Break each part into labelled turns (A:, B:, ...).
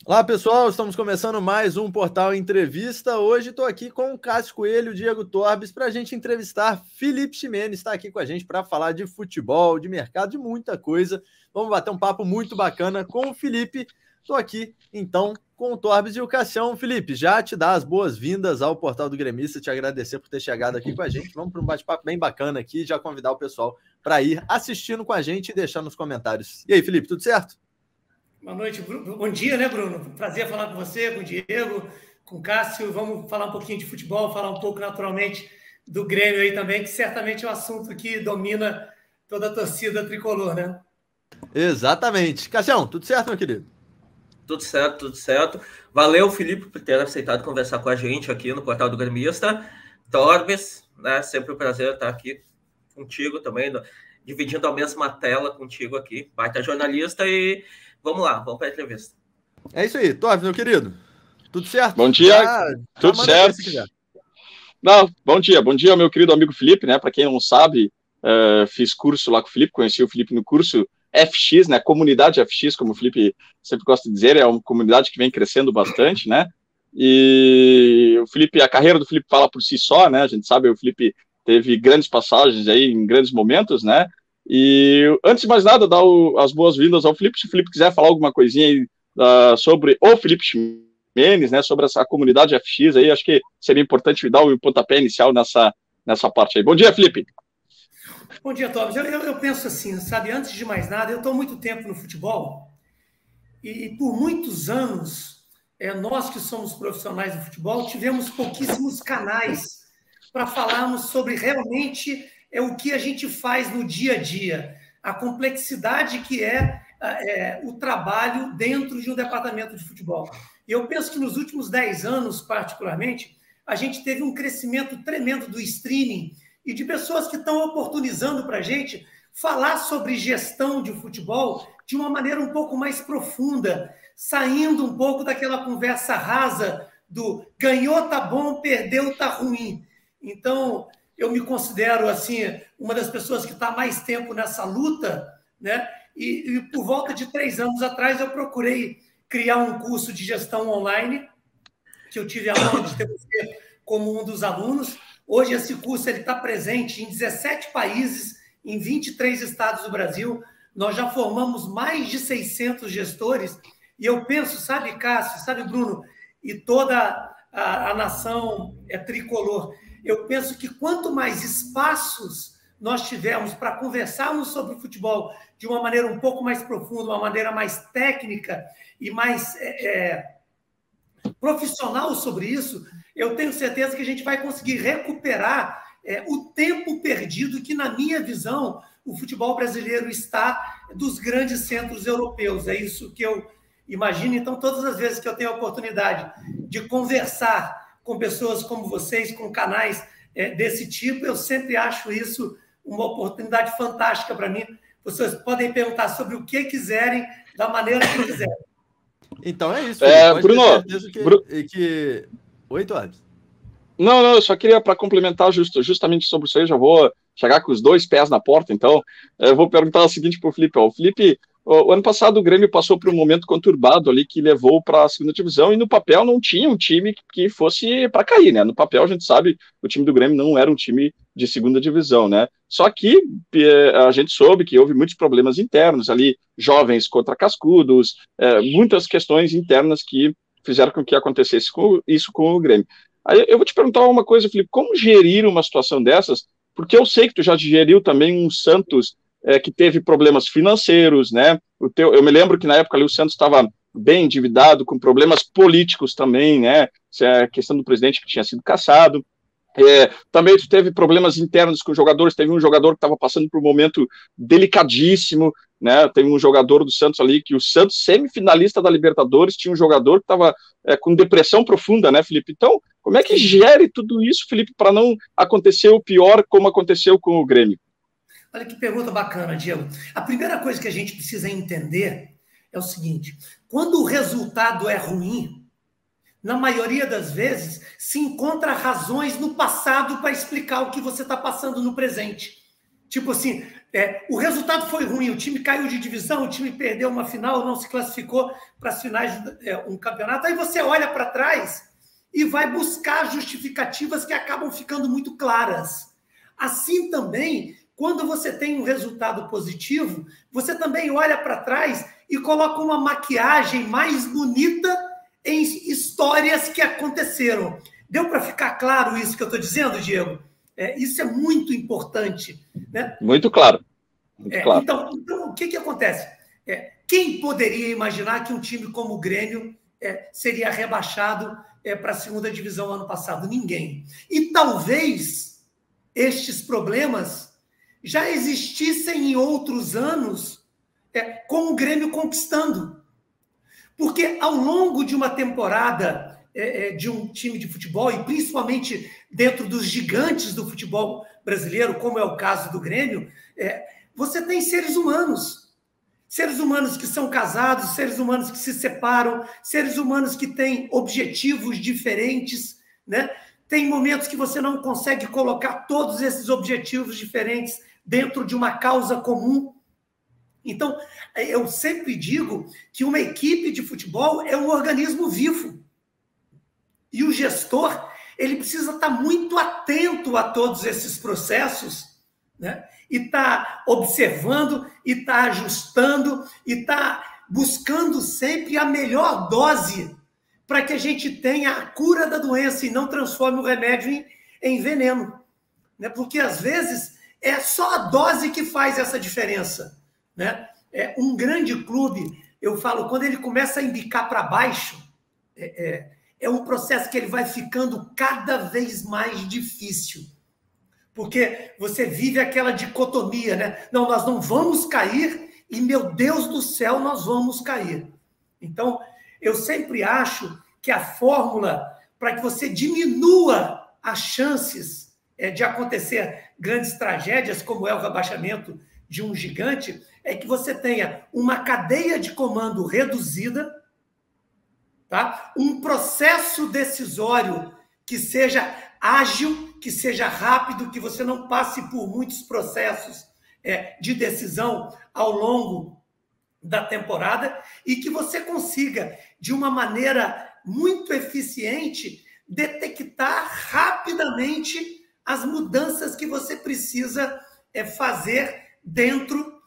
A: Olá, pessoal, estamos começando mais um Portal Entrevista. Hoje estou aqui com o Cássio Coelho e o Diego Torbes para a gente entrevistar Felipe Ximenes, está aqui com a gente para falar de futebol, de mercado, de muita coisa. Vamos bater um papo muito bacana com o Felipe. Estou aqui, então, com o Torbes e o Cassião. Felipe, já te dá as boas-vindas ao Portal do Gremista, te agradecer por ter chegado aqui com a gente. Vamos para um bate-papo bem bacana aqui e já convidar o pessoal para ir assistindo com a gente e deixar nos comentários. E aí, Felipe, tudo certo?
B: Boa noite, Bruno. Bom dia, né, Bruno? Prazer falar com você, com o Diego, com o Cássio. Vamos falar um pouquinho de futebol, falar um pouco, naturalmente, do Grêmio aí também, que certamente é um assunto que domina toda a torcida tricolor, né?
A: Exatamente. Cassião, tudo certo, meu querido?
C: Tudo certo, tudo certo. Valeu, Felipe, por ter aceitado conversar com a gente aqui no Portal do Gremista. Torbes, né? Sempre um prazer estar aqui contigo também, dividindo a mesma tela contigo aqui. Baita jornalista e vamos lá, vamos para a entrevista.
A: É isso aí, Torbes, meu querido. Tudo certo?
D: Bom dia, tudo certo. Não, bom dia, meu querido amigo Felipe, né? Para quem não sabe, fiz curso lá com o Felipe, conheci o Felipe no curso FX, né? Comunidade FX, como o Felipe sempre gosta de dizer, é uma comunidade que vem crescendo bastante, né? E o Felipe, a carreira do Felipe fala por si só, né? A gente sabe, o Felipe teve grandes passagens aí em grandes momentos, né? E antes de mais nada, dar as boas-vindas ao Felipe. Se o Felipe quiser falar alguma coisinha aí sobre o Felipe Ximenes, né? Sobre essa comunidade FX aí, acho que seria importante dar o pontapé inicial nessa parte aí. Bom dia, Felipe.
B: Bom dia, Torbes. Eu penso assim, sabe, antes de mais nada, eu estou há muito tempo no futebol e por muitos anos, nós que somos profissionais do futebol, tivemos pouquíssimos canais para falarmos sobre realmente o que a gente faz no dia a dia, a complexidade que é o trabalho dentro de um departamento de futebol. E eu penso que nos últimos 10 anos, particularmente, a gente teve um crescimento tremendo do streaming e de pessoas que estão oportunizando para a gente falar sobre gestão de futebol de uma maneira um pouco mais profunda, saindo um pouco daquela conversa rasa do ganhou tá bom, perdeu tá ruim. Então, eu me considero assim uma das pessoas que está mais tempo nessa luta, né? E por volta de 3 anos atrás eu procurei criar um curso de gestão online, que eu tive a honra de ter você como um dos alunos. Hoje esse curso está presente em 17 países, em 23 estados do Brasil. Nós já formamos mais de 600 gestores. E eu penso, sabe, Cássio, sabe, Bruno, e toda a nação tricolor, eu penso que quanto mais espaços nós tivermos para conversarmos sobre o futebol de uma maneira um pouco mais profunda, uma maneira mais técnica e mais profissional sobre isso, eu tenho certeza que a gente vai conseguir recuperar o tempo perdido que, na minha visão, o futebol brasileiro está dos grandes centros europeus. É isso que eu imagino. Então, todas as vezes que eu tenho a oportunidade de conversar com pessoas como vocês, com canais desse tipo, eu sempre acho isso uma oportunidade fantástica para mim. Vocês podem perguntar sobre o que quiserem, da maneira que quiserem.
A: Então é isso.
D: Bruno,
A: Oi, Torbes.
D: Não, eu só queria, para complementar justamente sobre isso aí, já vou chegar com os 2 pés na porta, então eu vou perguntar o seguinte para o Felipe. O Felipe, o ano passado o Grêmio passou por um momento conturbado ali que levou para a segunda divisão e no papel não tinha um time que fosse para cair, né? No papel a gente sabe o time do Grêmio não era um time de segunda divisão, né? Só que a gente soube que houve muitos problemas internos ali, jovens contra cascudos, muitas questões internas que fizeram com que acontecesse isso com o Grêmio. Aí eu vou te perguntar uma coisa, Felipe, como gerir uma situação dessas? Porque eu sei que tu já geriu também um Santos que teve problemas financeiros, né? Eu me lembro que na época ali o Santos estava bem endividado, com problemas políticos também, né? A questão do presidente que tinha sido cassado. Também tu teve problemas internos com jogadores, teve um jogador que estava passando por um momento delicadíssimo, né? Teve um jogador do Santos ali, que o Santos, semifinalista da Libertadores, tinha um jogador que estava com depressão profunda, né, Felipe? Então, como é que gere tudo isso, Felipe, para não acontecer o pior como aconteceu com o Grêmio?
B: Olha que pergunta bacana, Diego. A primeira coisa que a gente precisa entender é o seguinte: quando o resultado é ruim, na maioria das vezes, se encontra razões no passado para explicar o que você está passando no presente. Tipo assim, O resultado foi ruim, o time caiu de divisão, o time perdeu uma final, não se classificou para as finais de um campeonato. Aí você olha para trás e vai buscar justificativas que acabam ficando muito claras. Assim também, quando você tem um resultado positivo, você também olha para trás e coloca uma maquiagem mais bonita em histórias que aconteceram. Deu para ficar claro isso que eu estou dizendo, Diego? Isso é muito importante, né?
D: Muito claro. Muito claro.
B: Então, o que acontece? Quem poderia imaginar que um time como o Grêmio seria rebaixado para a segunda divisão ano passado? Ninguém. E talvez estes problemas já existissem em outros anos com o Grêmio conquistando. Porque ao longo de uma temporada de um time de futebol, e principalmente dentro dos gigantes do futebol brasileiro, como é o caso do Grêmio, você tem seres humanos que são casados, seres humanos que se separam, seres humanos que têm objetivos diferentes, né? Tem momentos que você não consegue colocar todos esses objetivos diferentes dentro de uma causa comum. Então, eu sempre digo que uma equipe de futebol é um organismo vivo. E o gestor, ele precisa estar muito atento a todos esses processos, né? E está observando, e está ajustando, e está buscando sempre a melhor dose para que a gente tenha a cura da doença e não transforme o remédio em veneno, né? Porque, às vezes, é só a dose que faz essa diferença, né? Um grande clube, eu falo, quando ele começa a indicar para baixo, é um processo que ele vai ficando cada vez mais difícil. Porque você vive aquela dicotomia, né? Não, nós não vamos cair e, meu Deus do céu, nós vamos cair. Então, eu sempre acho que a fórmula para que você diminua as chances de acontecer grandes tragédias, como é o rebaixamento de um gigante, é que você tenha uma cadeia de comando reduzida, tá? Um processo decisório que seja ágil, que seja rápido, que você não passe por muitos processos de decisão ao longo da temporada e que você consiga, de uma maneira muito eficiente, detectar rapidamente as mudanças que você precisa fazer dentro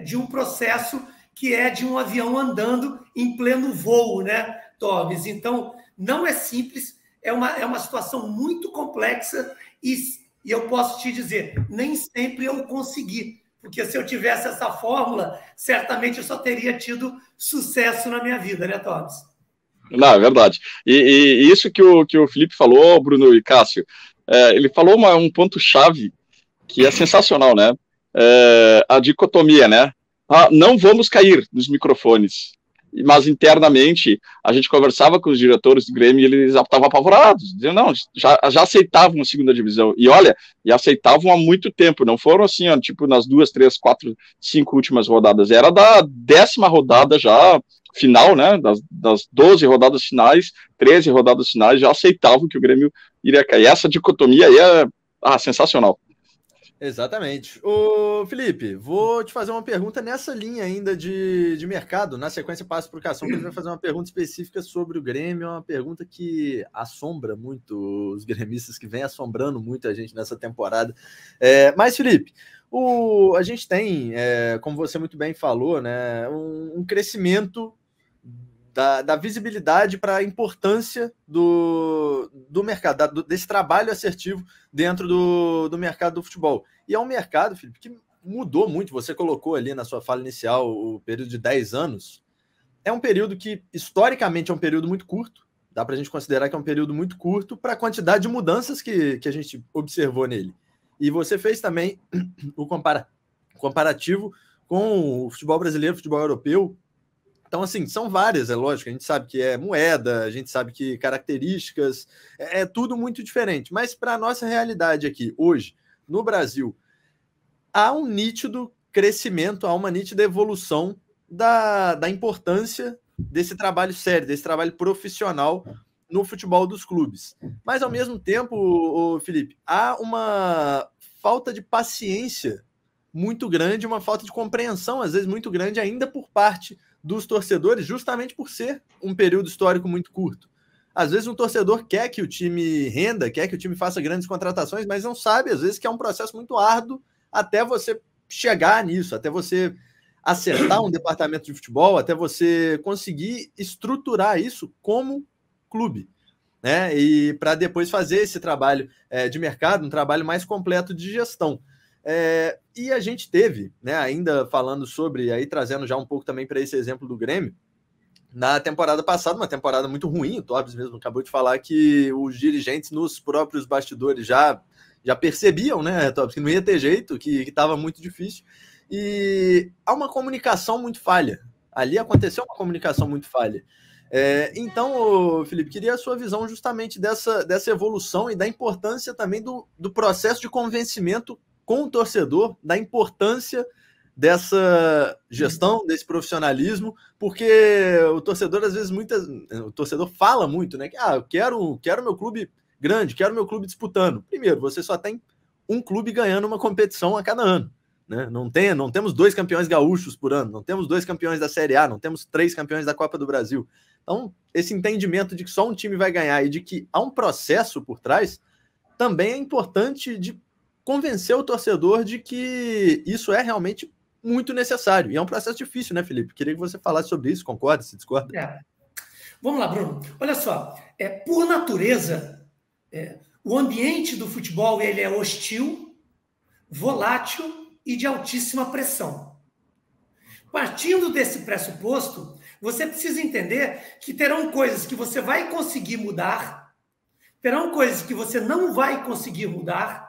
B: de um processo que é de um avião andando em pleno voo, né, Torbes? Então, não é simples, é uma situação muito complexa e eu posso te dizer, nem sempre eu consegui, porque se eu tivesse essa fórmula, certamente eu só teria tido sucesso na minha vida, né, Torbes?
D: Não, é verdade. E isso que o Felipe falou, Bruno e Cássio, ele falou um ponto-chave que é sensacional, né? A dicotomia, né? Não vamos cair nos microfones. Mas internamente, a gente conversava com os diretores do Grêmio e eles estavam apavorados, dizendo, não, já aceitavam a segunda divisão. E olha, aceitavam há muito tempo, não foram assim, tipo nas 2, 3, 4, 5 últimas rodadas. Era da 10ª rodada já, final, né? Das 12 rodadas finais, 13 rodadas finais, já aceitavam que o Grêmio iria cair. Essa dicotomia aí é sensacional.
A: Exatamente. Ô, Felipe, vou te fazer uma pergunta nessa linha ainda de mercado. Na sequência, passo para o Cação, que ele vai fazer uma pergunta específica sobre o Grêmio, uma pergunta que assombra muito os gremistas, que vem assombrando muito a gente nessa temporada. Mas, Felipe, a gente tem, como você muito bem falou, né, um crescimento da visibilidade para a importância do mercado, desse trabalho assertivo dentro do mercado do futebol. E é um mercado, Felipe, que mudou muito. Você colocou ali na sua fala inicial o período de 10 anos. É um período que, historicamente, é um período muito curto. Dá para a gente considerar que é um período muito curto para a quantidade de mudanças que a gente observou nele. E você fez também o comparativo com o futebol brasileiro, o futebol europeu. Então, assim, são várias, é lógico, a gente sabe que é moeda, a gente sabe que características, é tudo muito diferente. Mas para a nossa realidade aqui, hoje, no Brasil, há um nítido crescimento, há uma nítida evolução da importância desse trabalho sério, desse trabalho profissional no futebol dos clubes. Mas, ao mesmo tempo, Felipe, há uma falta de paciência muito grande, uma falta de compreensão, às vezes, muito grande ainda por parte dos torcedores, justamente por ser um período histórico muito curto. Às vezes um torcedor quer que o time renda, quer que o time faça grandes contratações, mas não sabe, às vezes, que é um processo muito árduo até você chegar nisso, até você acertar um departamento de futebol, até você conseguir estruturar isso como clube, né? E para depois fazer esse trabalho de mercado, um trabalho mais completo de gestão. E a gente teve, né, ainda falando sobre, aí trazendo já um pouco também para esse exemplo do Grêmio, na temporada passada, uma temporada muito ruim, o Torbs mesmo acabou de falar que os dirigentes nos próprios bastidores já percebiam, né, Torbs, que não ia ter jeito, que estava muito difícil, e há uma comunicação muito falha. Ali aconteceu uma comunicação muito falha. Então, Felipe, queria a sua visão justamente dessa evolução e da importância também do processo de convencimento com o torcedor, da importância dessa gestão, desse profissionalismo, porque o torcedor, às vezes, o torcedor fala muito, né? Que eu quero meu clube grande, quero meu clube disputando. Primeiro, você só tem um clube ganhando uma competição a cada ano, né? Não temos 2 campeões gaúchos por ano, não temos 2 campeões da Série A, não temos 3 campeões da Copa do Brasil. Então, esse entendimento de que só um time vai ganhar e de que há um processo por trás, também é importante de convencer o torcedor de que isso é realmente muito necessário. E é um processo difícil, né, Felipe? Queria que você falasse sobre isso, concorda, se discorda?
B: Vamos lá, Bruno. Olha só, por natureza, o ambiente do futebol ele é hostil, volátil e de altíssima pressão. Partindo desse pressuposto, você precisa entender que terão coisas que você vai conseguir mudar, terão coisas que você não vai conseguir mudar,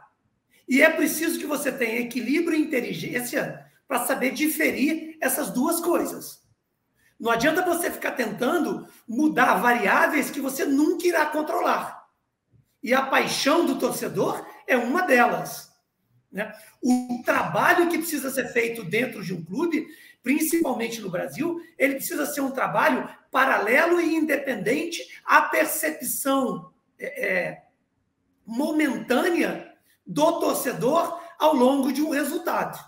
B: e é preciso que você tenha equilíbrio e inteligência para saber diferir essas duas coisas. Não adianta você ficar tentando mudar variáveis que você nunca irá controlar. E a paixão do torcedor é uma delas, né? O trabalho que precisa ser feito dentro de um clube, principalmente no Brasil, ele precisa ser um trabalho paralelo e independente à percepção momentânea do torcedor ao longo de um resultado.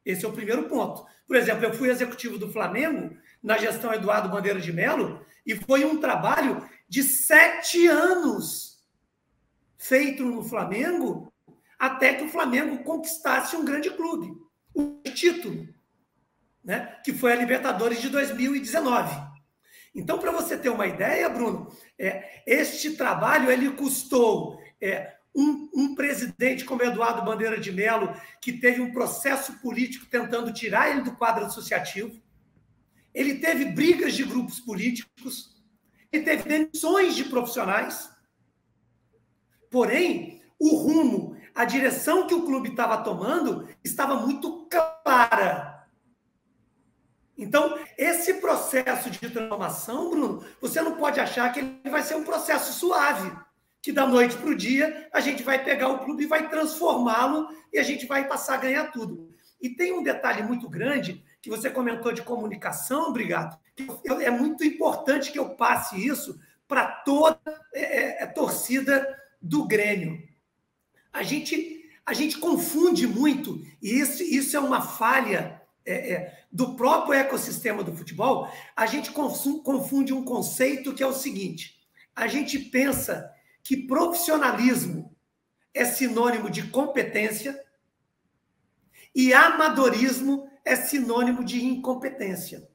B: Esse é o primeiro ponto. Por exemplo, eu fui executivo do Flamengo na gestão Eduardo Bandeira de Melo e foi um trabalho de 7 anos feito no Flamengo até que o Flamengo conquistasse um grande clube, o título, né? Que foi a Libertadores de 2019. Então, para você ter uma ideia, Bruno, este trabalho ele custou um presidente como Eduardo Bandeira de Melo, que teve um processo político tentando tirar ele do quadro associativo, ele teve brigas de grupos políticos, ele teve demissões de profissionais, porém, o rumo, a direção que o clube estava tomando estava muito clara. Então, esse processo de transformação, Bruno, você não pode achar que ele vai ser um processo suave, que da noite para o dia a gente vai pegar o clube e vai transformá-lo e a gente vai passar a ganhar tudo. E tem um detalhe muito grande que você comentou de comunicação, obrigado. É muito importante que eu passe isso para toda a torcida do Grêmio. A gente confunde muito, e isso é uma falha do próprio ecossistema do futebol. A gente confunde um conceito que é o seguinte: a gente pensa que profissionalismo é sinônimo de competência e amadorismo é sinônimo de incompetência.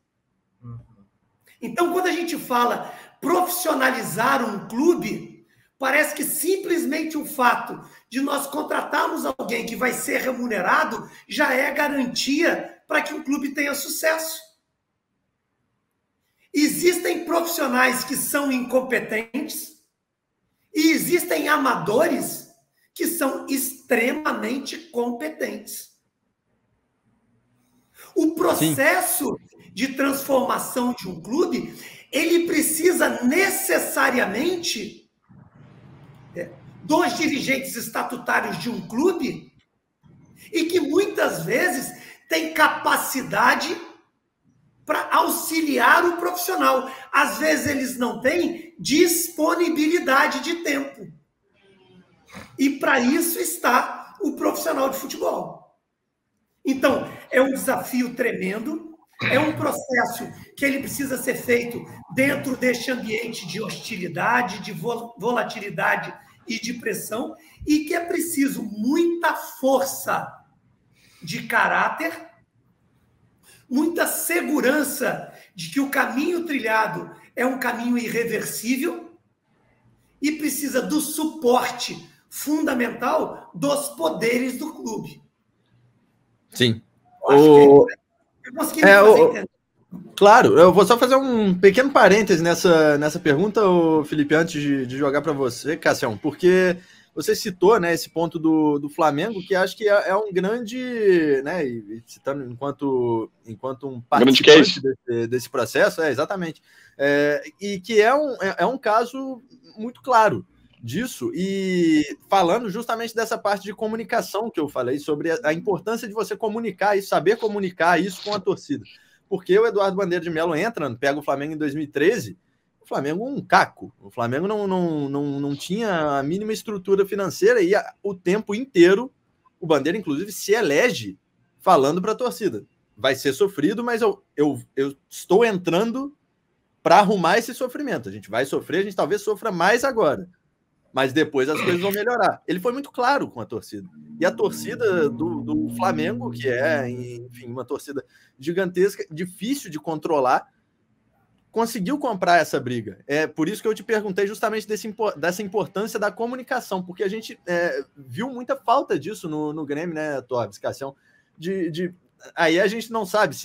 B: Então, quando a gente fala profissionalizar um clube, parece que simplesmente o fato de nós contratarmos alguém que vai ser remunerado já é garantia para que o clube tenha sucesso. Existem profissionais que são incompetentes e existem amadores que são extremamente competentes. O processo de transformação de um clube, ele precisa necessariamente dos dirigentes estatutários de um clube e que muitas vezes tem capacidade para auxiliar o profissional. Às vezes eles não têm disponibilidade de tempo. E para isso está o profissional de futebol. Então, é um desafio tremendo, é um processo que ele precisa ser feito dentro deste ambiente de hostilidade, de volatilidade e de pressão, e que é preciso muita força de caráter, muita segurança de que o caminho trilhado é um caminho irreversível e precisa do suporte fundamental dos poderes do clube.
A: Sim.
B: Eu consegui me fazer entender.
A: Claro, eu vou só fazer um pequeno parêntese nessa pergunta, Felipe, antes de jogar para você, Cassião, porque você citou, né, esse ponto do Flamengo, que acho que é um grande, né, e citando enquanto um participante desse processo, exatamente, e que é um caso muito claro disso, e falando justamente dessa parte de comunicação que eu falei, sobre a importância de você comunicar isso, saber comunicar isso com a torcida. Porque o Eduardo Bandeira de Mello pega o Flamengo em 2013, o Flamengo um caco. O Flamengo não tinha a mínima estrutura financeira e o tempo inteiro o Bandeira, inclusive, se elege falando para a torcida. Vai ser sofrido, mas eu estou entrando para arrumar esse sofrimento. A gente vai sofrer, a gente talvez sofra mais agora, mas depois as coisas vão melhorar. Ele foi muito claro com a torcida. E a torcida do Flamengo, que é, enfim, uma torcida gigantesca, difícil de conseguiu comprar essa briga. É por isso que eu te perguntei justamente dessa importância da comunicação, porque a gente viu muita falta disso no Grêmio, né, Torbes, Cassião? Aí a gente não sabe,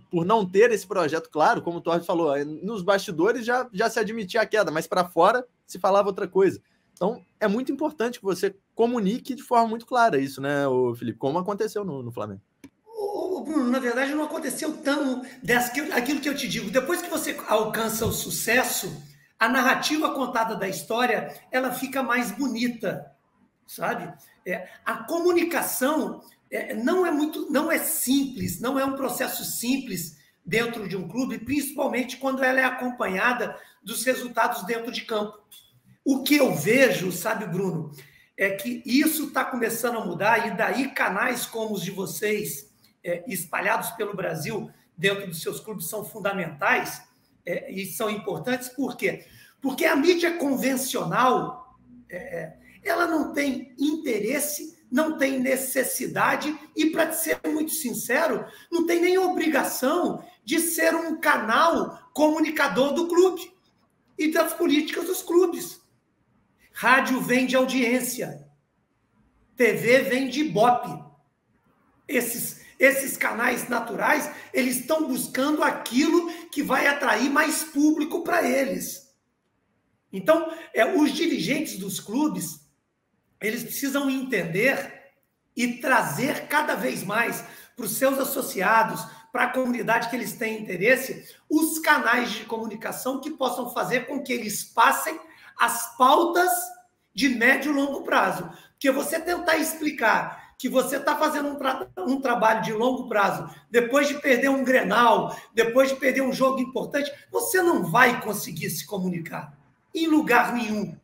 A: por não ter esse projeto claro, como o Torbes falou, nos bastidores já se admitia a queda, mas para fora se falava outra coisa. Então, é muito importante que você comunique de forma muito clara isso, né, Felipe? Como aconteceu no Flamengo.
B: Bruno, na verdade, não aconteceu tão aquilo que eu te digo. Depois que você alcança o sucesso, a narrativa contada da história, ela fica mais bonita, sabe? A comunicação não é simples, não é um processo simples dentro de um clube, principalmente quando ela é acompanhada dos resultados dentro de campo. O que eu vejo, sabe, Bruno, é que isso está começando a mudar, e daí canais como os de vocês, espalhados pelo Brasil, dentro dos seus clubes, são fundamentais e são importantes. Por quê? Porque a mídia convencional, ela não tem interesse, não tem necessidade e, para ser muito sincero, não tem nem obrigação de ser um canal comunicador do clube e das políticas dos clubes. Rádio vende audiência, TV vende ibope. Esses canais naturais, eles estão buscando aquilo que vai atrair mais público para eles. Então, os dirigentes dos clubes, eles precisam entender e trazer cada vez mais para os seus associados, para a comunidade que eles têm interesse, os canais de comunicação que possam fazer com que eles passem as pautas de médio e longo prazo. Porque você tentar explicar que você está fazendo um trabalho de longo prazo, depois de perder um Grenal, depois de perder um jogo importante, você não vai conseguir se comunicar em lugar nenhum.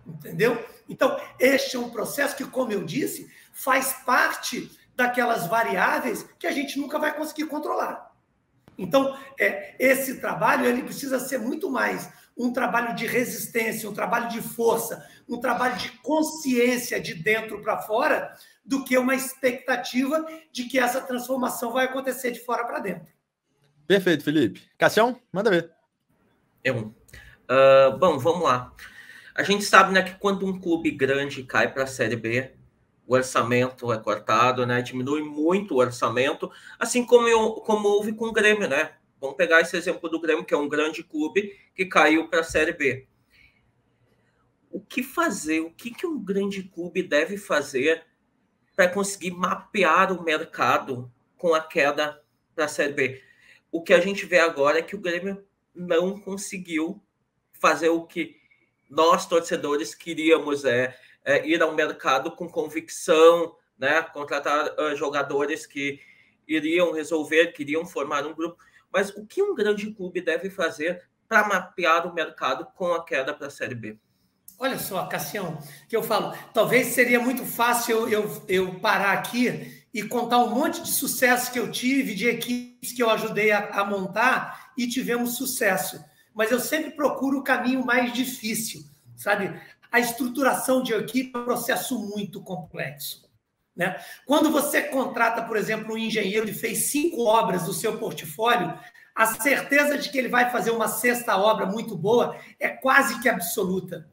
B: Entendeu? Então, este é um processo que, como eu disse, faz parte daquelas variáveis que a gente nunca vai conseguir controlar. Então, esse trabalho ele precisa ser muito mais um trabalho de resistência, um trabalho de força, um trabalho de consciência de dentro para fora, do que uma expectativa de que essa transformação vai acontecer de fora para dentro.
A: Perfeito, Felipe. Cassião, manda ver.
C: Bom, vamos lá. A gente sabe, né, que quando um clube grande cai para a Série B, o orçamento é cortado, né? Diminui muito o orçamento, assim como houve com o Grêmio, né? Vamos pegar esse exemplo do Grêmio, que é um grande clube que caiu para a Série B. O que fazer? O que um grande clube deve fazer para conseguir mapear o mercado com a queda para a Série B? O que a gente vê agora é que o Grêmio não conseguiu fazer o que nós, torcedores, queríamos, ir ao mercado com convicção, né? Contratar jogadores que iriam resolver, queriam formar um grupo. Mas o que um grande clube deve fazer para mapear o mercado com a queda para a Série B?
B: Olha só, Cassião, que eu falo, talvez seria muito fácil eu parar aqui e contar um monte de sucesso que eu tive, de equipes que eu ajudei a montar e tivemos sucesso. Mas eu sempre procuro o caminho mais difícil, sabe? A estruturação de equipe é um processo muito complexo, né? Quando você contrata, por exemplo, um engenheiro que fez 5 obras do seu portfólio, a certeza de que ele vai fazer uma 6ª obra muito boa é quase que absoluta.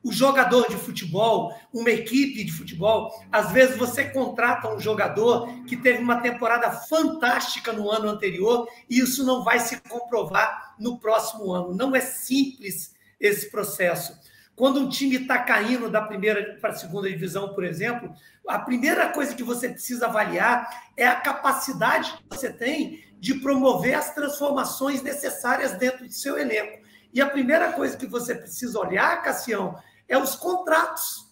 B: O jogador de futebol, uma equipe de futebol, às vezes você contrata um jogador que teve uma temporada fantástica no ano anterior e isso não vai se comprovar no próximo ano. Não é simples esse processo. Quando um time está caindo da primeira para a segunda divisão, por exemplo, a primeira coisa que você precisa avaliar é a capacidade que você tem de promover as transformações necessárias dentro do seu elenco. E a primeira coisa que você precisa olhar, Cassião, é os contratos.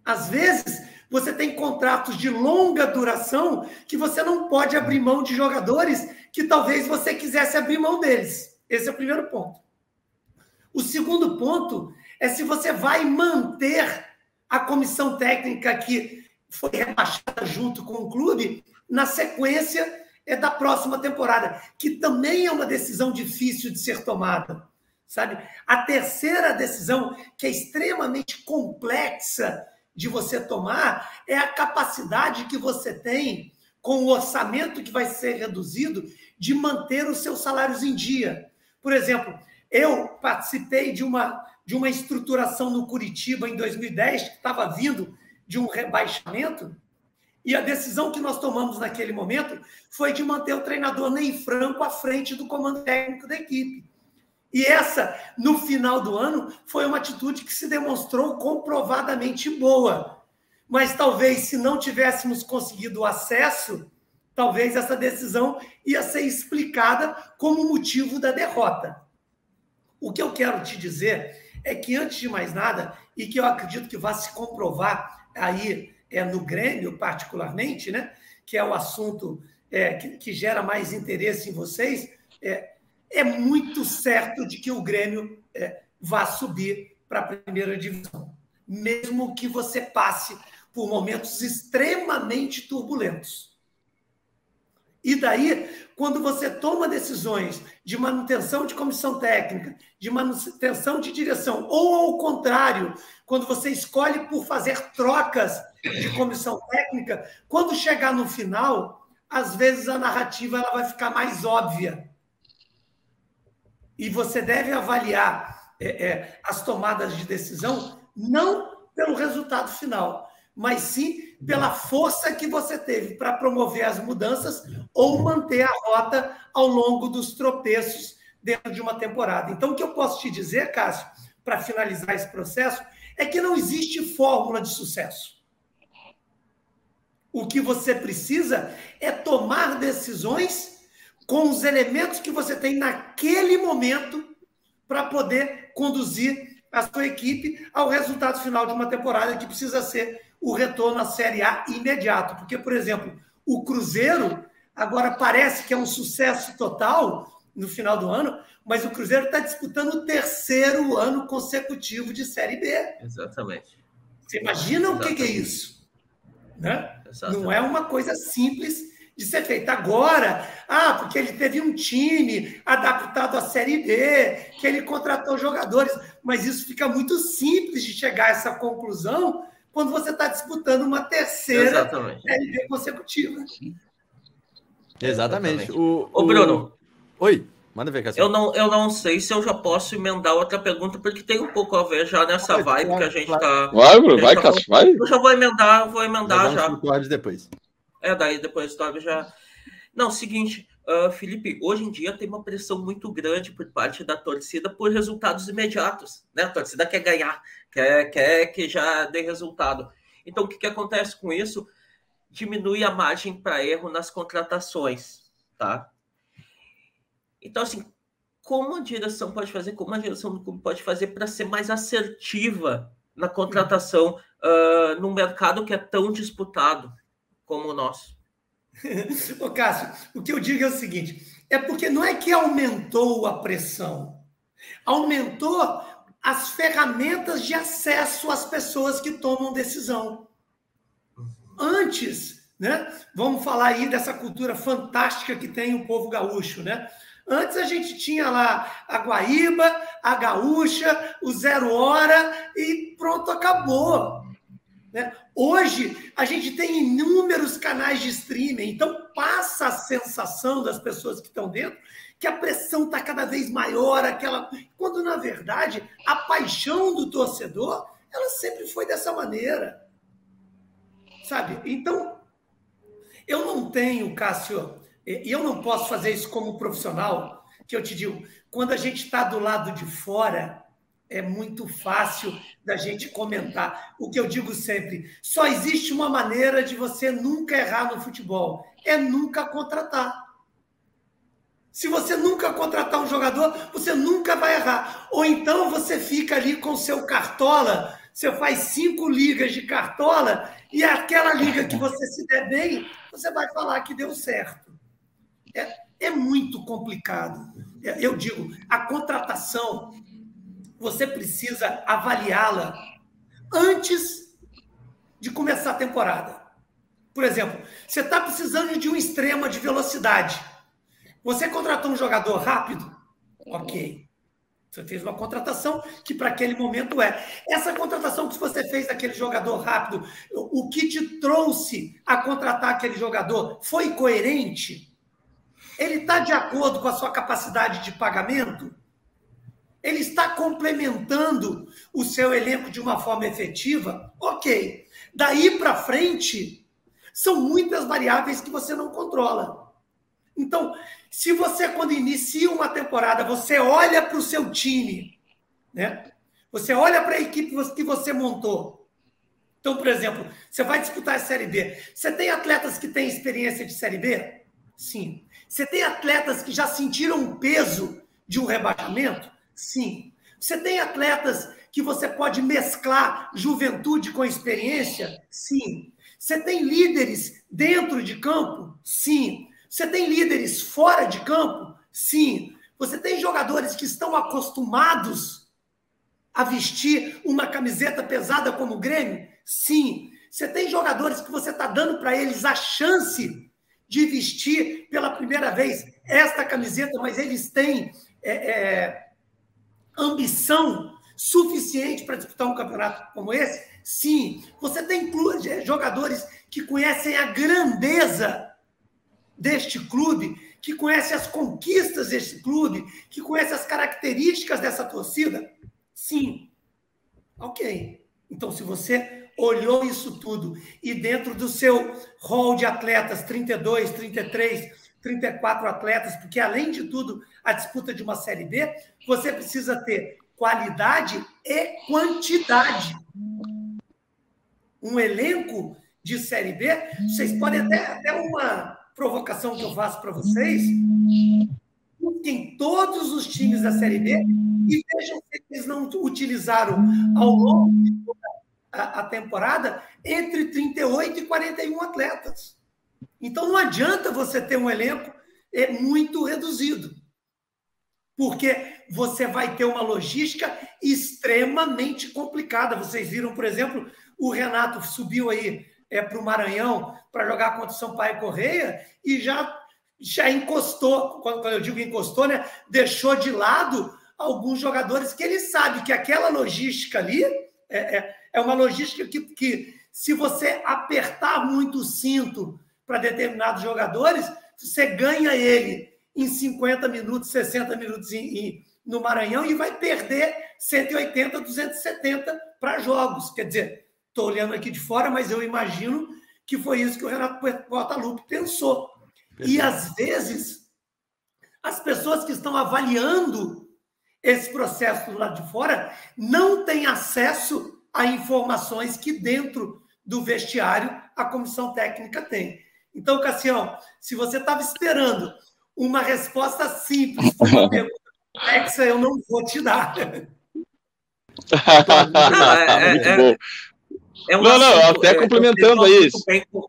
B: Às vezes, você tem contratos de longa duração que você não pode abrir mão de jogadores que talvez você quisesse abrir mão deles. Esse é o primeiro ponto. O segundo ponto é se você vai manter a comissão técnica que foi rebaixada junto com o clube na sequência da próxima temporada, que também é uma decisão difícil de ser tomada. Sabe? A terceira decisão, que é extremamente complexa de você tomar, é a capacidade que você tem, com o orçamento que vai ser reduzido, de manter os seus salários em dia. Por exemplo, eu participei de uma estruturação no Curitiba em 2010, que estava vindo de um rebaixamento, e a decisão que nós tomamos naquele momento foi de manter o treinador Ney Franco à frente do comando técnico da equipe. E essa, no final do ano, foi uma atitude que se demonstrou comprovadamente boa. Mas talvez, se não tivéssemos conseguido o acesso, talvez essa decisão ia ser explicada como motivo da derrota. O que eu quero te dizer é que, antes de mais nada, e que eu acredito que vai se comprovar aí no Grêmio, particularmente, né, que é o assunto que gera mais interesse em vocês, é muito certo de que o Grêmio vá subir para a primeira divisão, mesmo que você passe por momentos extremamente turbulentos. E daí, quando você toma decisões de manutenção de comissão técnica, de manutenção de direção, ou ao contrário, quando você escolhe por fazer trocas de comissão técnica, quando chegar no final, às vezes a narrativa ela vai ficar mais óbvia. E você deve avaliar as tomadas de decisão não pelo resultado final, mas sim pela força que você teve para promover as mudanças ou manter a rota ao longo dos tropeços dentro de uma temporada. Então, o que eu posso te dizer, Cássio, para finalizar esse processo, é que não existe fórmula de sucesso. O que você precisa é tomar decisões com os elementos que você tem naquele momento para poder conduzir a sua equipe ao resultado final de uma temporada que precisa ser o retorno à Série A imediato. Porque, por exemplo, o Cruzeiro agora parece que é um sucesso total no final do ano, mas o Cruzeiro está disputando o 3º ano consecutivo de Série B.
C: Exatamente.
B: Você imagina o que é isso? Né? Não é uma coisa simples de ser feita agora, porque ele teve um time adaptado à Série B, que ele contratou jogadores, mas isso fica muito simples de chegar a essa conclusão quando você está disputando uma 3ª Série B consecutiva.
A: Exatamente.
C: Ô, Bruno.
A: Oi, manda ver, Cassiano.
C: Eu não sei se eu já posso emendar outra pergunta, porque tem um pouco a ver já nessa vibe que a gente está...
D: Vai, Bruno, vai, Cássio, vai.
C: Eu já vou emendar já.
A: Depois.
C: Daí depois o Tobi já... Não, seguinte, Felipe, hoje em dia tem uma pressão muito grande por parte da torcida por resultados imediatos, né? A torcida quer ganhar, quer que já dê resultado. Então, o que acontece com isso? Diminui a margem para erro nas contratações, tá? Então, assim, como a direção pode fazer, como a direção do clube pode fazer para ser mais assertiva na contratação num mercado que é tão disputado como o nosso?
B: Ô, Cássio, o que eu digo é o seguinte, é porque não é que aumentou a pressão, aumentou as ferramentas de acesso às pessoas que tomam decisão. Antes, né? Vamos falar aí dessa cultura fantástica que tem o povo gaúcho, né? Antes a gente tinha lá a Guaíba, a Gaúcha, o 0 Hora e pronto, acabou. Né? Hoje a gente tem inúmeros canais de streaming, então passa a sensação das pessoas que estão dentro que a pressão está cada vez maior, quando na verdade a paixão do torcedor ela sempre foi dessa maneira, sabe? Então eu não tenho, Cássio, e eu não posso fazer isso como profissional, que eu te digo, quando a gente está do lado de fora, é muito fácil da gente comentar. O que eu digo sempre, só existe uma maneira de você nunca errar no futebol, é nunca contratar. Se você nunca contratar um jogador, você nunca vai errar. Ou então você fica ali com o seu cartola, você faz 5 ligas de cartola e aquela liga que você se der bem, você vai falar que deu certo. É muito complicado. Eu digo, a contratação, você precisa avaliá-la antes de começar a temporada. Por exemplo, você está precisando de um extrema de velocidade. Você contratou um jogador rápido? Ok. Você fez uma contratação que para aquele momento é. Essa contratação que você fez daquele jogador rápido, o que te trouxe a contratar aquele jogador foi coerente? Ele está de acordo com a sua capacidade de pagamento? Ele está complementando o seu elenco de uma forma efetiva? Ok. Daí para frente, são muitas variáveis que você não controla. Então, se você, quando inicia uma temporada, você olha para o seu time, né? Você olha para a equipe que você montou. Então, por exemplo, você vai disputar a Série B. Você tem atletas que têm experiência de Série B? Sim. Você tem atletas que já sentiram o peso de um rebaixamento? Sim. Você tem atletas que você pode mesclar juventude com experiência? Sim. Você tem líderes dentro de campo? Sim. Você tem líderes fora de campo? Sim. Você tem jogadores que estão acostumados a vestir uma camiseta pesada como o Grêmio? Sim. Você tem jogadores que você está dando para eles a chance de vestir pela primeira vez esta camiseta, mas eles têm ambição suficiente para disputar um campeonato como esse? Sim. Você tem jogadores que conhecem a grandeza deste clube, que conhece as conquistas deste clube, que conhece as características dessa torcida? Sim. Ok. Então, se você olhou isso tudo e dentro do seu hall de atletas, 32, 33, 34 atletas, porque, além de tudo, a disputa de uma Série B, você precisa ter qualidade e quantidade. Um elenco de Série B, vocês podem até uma provocação que eu faço para vocês, busquem todos os times da Série B e vejam se eles não utilizaram ao longo de toda a temporada entre 38 e 41 atletas. Então não adianta você ter um elenco muito reduzido, porque você vai ter uma logística extremamente complicada. Vocês viram, por exemplo, o Renato subiu aí para o Maranhão para jogar contra o Sampaio Correia e já encostou, quando eu digo encostou, né, deixou de lado alguns jogadores que ele sabe que aquela logística ali é uma logística que se você apertar muito o cinto para determinados jogadores, você ganha ele em 50 minutos, 60 minutos no Maranhão e vai perder 180, 270 para jogos. Quer dizer, estou olhando aqui de fora, mas eu imagino que foi isso que o Renato Portaluppi pensou. E, às vezes, as pessoas que estão avaliando esse processo do lado de fora não têm acesso a informações que dentro do vestiário a comissão técnica tem. Então, Cassião, se você estava esperando uma resposta simples para uma pergunta complexa, eu não vou te dar.
D: Até complementando isso.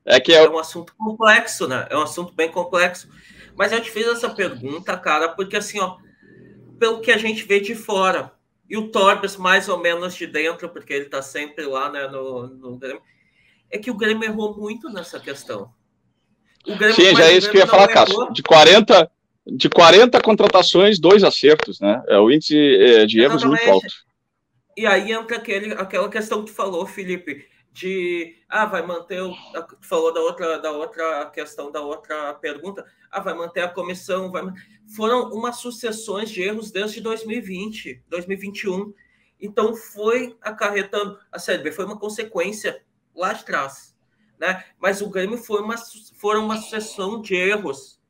C: É um assunto complexo, né? É um assunto bem complexo. Mas eu te fiz essa pergunta, cara, porque assim, ó, pelo que a gente vê de fora, e o Torbes mais ou menos de dentro, porque ele tá sempre lá, né, no Grêmio, é que o Grêmio errou muito nessa questão. O Grêmio,
D: sim, já é isso que eu ia falar, Cássio. De 40 contratações, 2 acertos, né? O índice de erros muito alto.
C: E aí entra aquela questão que tu falou, Felipe, de vai manter tu falou da outra questão, da outra pergunta, vai manter a comissão, foram umas sucessões de erros desde 2020, 2021. Então foi acarretando, a Série B foi uma consequência lá de trás, né? Mas o Grêmio foi uma sucessão de erros,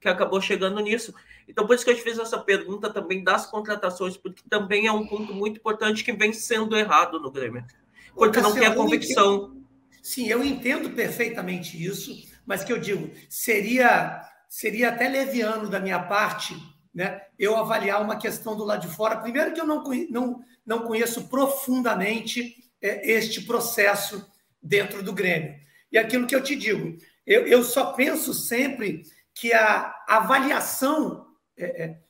C: que acabou chegando nisso. Então, por isso que eu te fiz essa pergunta também das contratações, porque também é um ponto muito importante que vem sendo errado no Grêmio. Porque não tem a convicção.
B: Sim, eu entendo perfeitamente isso, mas que eu digo, seria até leviano da minha parte, né, eu avaliar uma questão do lado de fora. Primeiro que eu não conheço profundamente este processo dentro do Grêmio. E aquilo que eu te digo, eu só penso sempre que a avaliação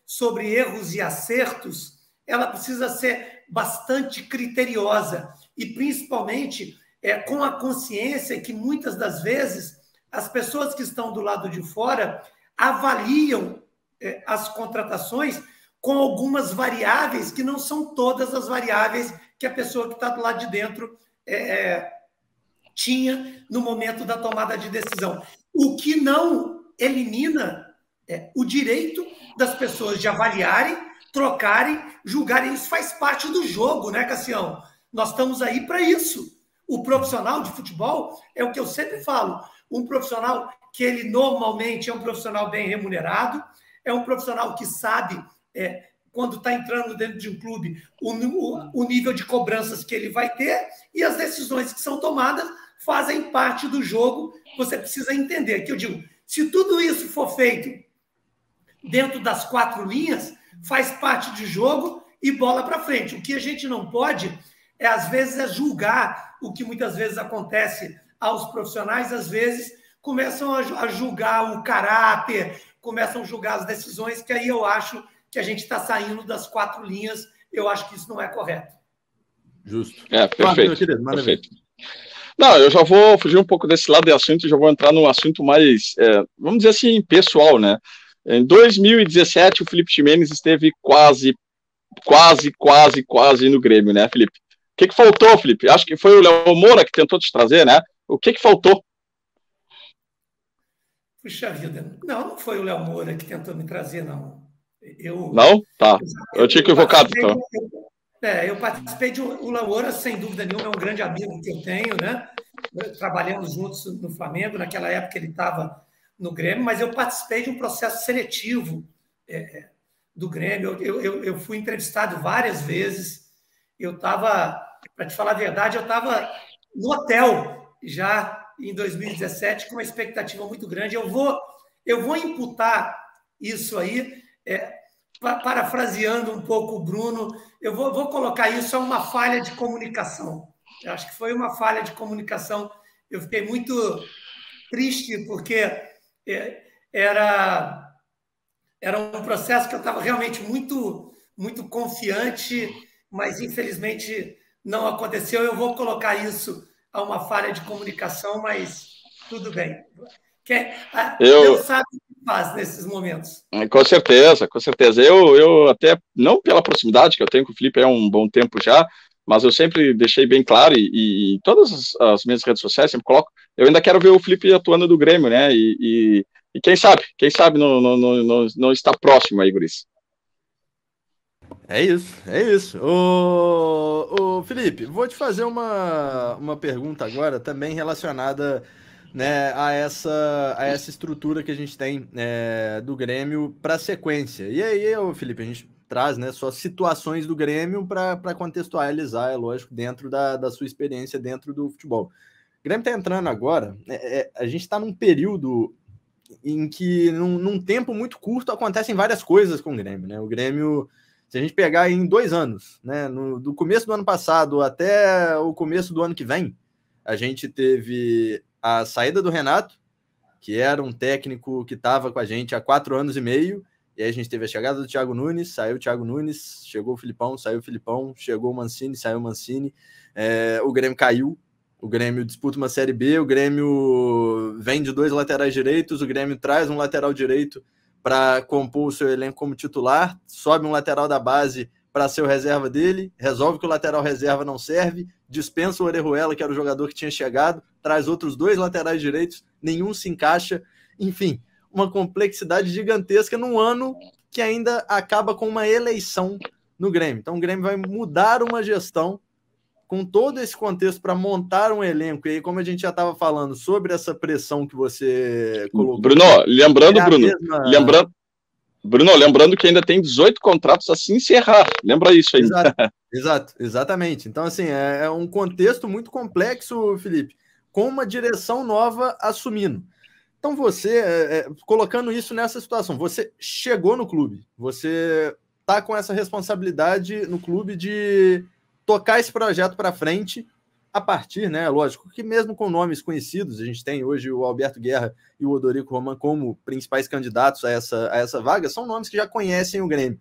B: sobre erros e acertos, ela precisa ser bastante criteriosa e, principalmente, com a consciência que, muitas das vezes, as pessoas que estão do lado de fora avaliam as contratações com algumas variáveis que não são todas as variáveis que a pessoa que está do lado de dentro tinha no momento da tomada de decisão. O que não elimina o direito das pessoas de avaliarem, trocarem, julgarem. Isso faz parte do jogo, né, Cassião? Nós estamos aí para isso. O profissional de futebol é o que eu sempre falo, um profissional que ele normalmente é um profissional bem remunerado, é um profissional que sabe, quando está entrando dentro de um clube, o nível de cobranças que ele vai ter, e as decisões que são tomadas fazem parte do jogo. Você precisa entender que eu digo, se tudo isso for feito dentro das 4 linhas, faz parte de jogo e bola para frente. O que a gente não pode às vezes, julgar o que muitas vezes acontece aos profissionais. Às vezes, começam a julgar o caráter, começam a julgar as decisões, que aí eu acho que a gente está saindo das 4 linhas. Eu acho que isso não é correto.
A: Justo.
D: Perfeito. Perfeito. Não, eu já vou fugir um pouco desse lado do assunto e já vou entrar num assunto mais, vamos dizer assim, pessoal, né? Em 2017, o Felipe Ximenes esteve quase no Grêmio, né, Felipe? O que faltou, Felipe? Acho que foi o Léo Moura que tentou te trazer, né? O que faltou?
B: Puxa vida. Não foi o Léo Moura que tentou me trazer, não.
D: Não? Tá. Eu tinha equivocado, então.
B: Eu participei de o Léo Moura, sem dúvida nenhuma, é um grande amigo que eu tenho, né? Trabalhamos juntos no Flamengo, naquela época ele estava no Grêmio, mas eu participei de um processo seletivo do Grêmio. Eu fui entrevistado várias vezes. Eu estava, para te falar a verdade, eu estava no hotel já em 2017 com uma expectativa muito grande. Eu vou imputar isso aí, parafraseando um pouco o Bruno, eu vou colocar isso a uma falha de comunicação. Eu acho que foi uma falha de comunicação. Eu fiquei muito triste porque era um processo que eu estava realmente muito, muito confiante, mas infelizmente não aconteceu. Eu vou colocar isso a uma falha de comunicação, mas tudo bem. Deus sabe o que faz nesses momentos.
D: Com certeza, com certeza. Eu até, não pela proximidade que eu tenho com o Felipe há um bom tempo já, mas eu sempre deixei bem claro, e todas as minhas redes sociais sempre coloco, eu ainda quero ver o Felipe atuando do Grêmio, né? E quem sabe não está próximo aí, guris.
A: É isso. Ô, Felipe, vou te fazer uma pergunta agora também relacionada, né, a essa estrutura que a gente tem do Grêmio para a sequência. E aí, Felipe, a gente traz, né, só situações do Grêmio para contextualizar, é lógico, dentro da sua experiência dentro do futebol. O Grêmio está entrando agora, a gente está num período em que, num tempo muito curto, acontecem várias coisas com o Grêmio, né? O Grêmio, se a gente pegar em 2 anos, né, do começo do ano passado até o começo do ano que vem, a gente teve a saída do Renato, que era um técnico que estava com a gente há 4 anos e meio, e aí a gente teve a chegada do Thiago Nunes, saiu o Thiago Nunes, chegou o Filipão, saiu o Filipão, chegou o Mancini, saiu o Mancini, o Grêmio caiu O Grêmio disputa uma Série B, o Grêmio vende 2 laterais direitos, o Grêmio traz um lateral direito para compor o seu elenco como titular, sobe um lateral da base para ser o reserva dele, resolve que o lateral reserva não serve, dispensa o Orejuela, que era o jogador que tinha chegado, traz outros 2 laterais direitos, nenhum se encaixa, enfim, uma complexidade gigantesca num ano que ainda acaba com uma eleição no Grêmio. Então o Grêmio vai mudar uma gestão com todo esse contexto para montar um elenco. E aí, como a gente já estava falando sobre essa pressão que você colocou...
D: Bruno, lembrando que ainda tem 18 contratos a se encerrar. Lembra isso ainda.
A: Exatamente. Então, assim, é um contexto muito complexo, Felipe, com uma direção nova assumindo. Então, você, colocando isso nessa situação, você chegou no clube, você está com essa responsabilidade no clube de tocar esse projeto para frente a partir, né, lógico, que mesmo com nomes conhecidos, a gente tem hoje o Alberto Guerra e o Odorico Roman como principais candidatos a essa vaga, são nomes que já conhecem o Grêmio.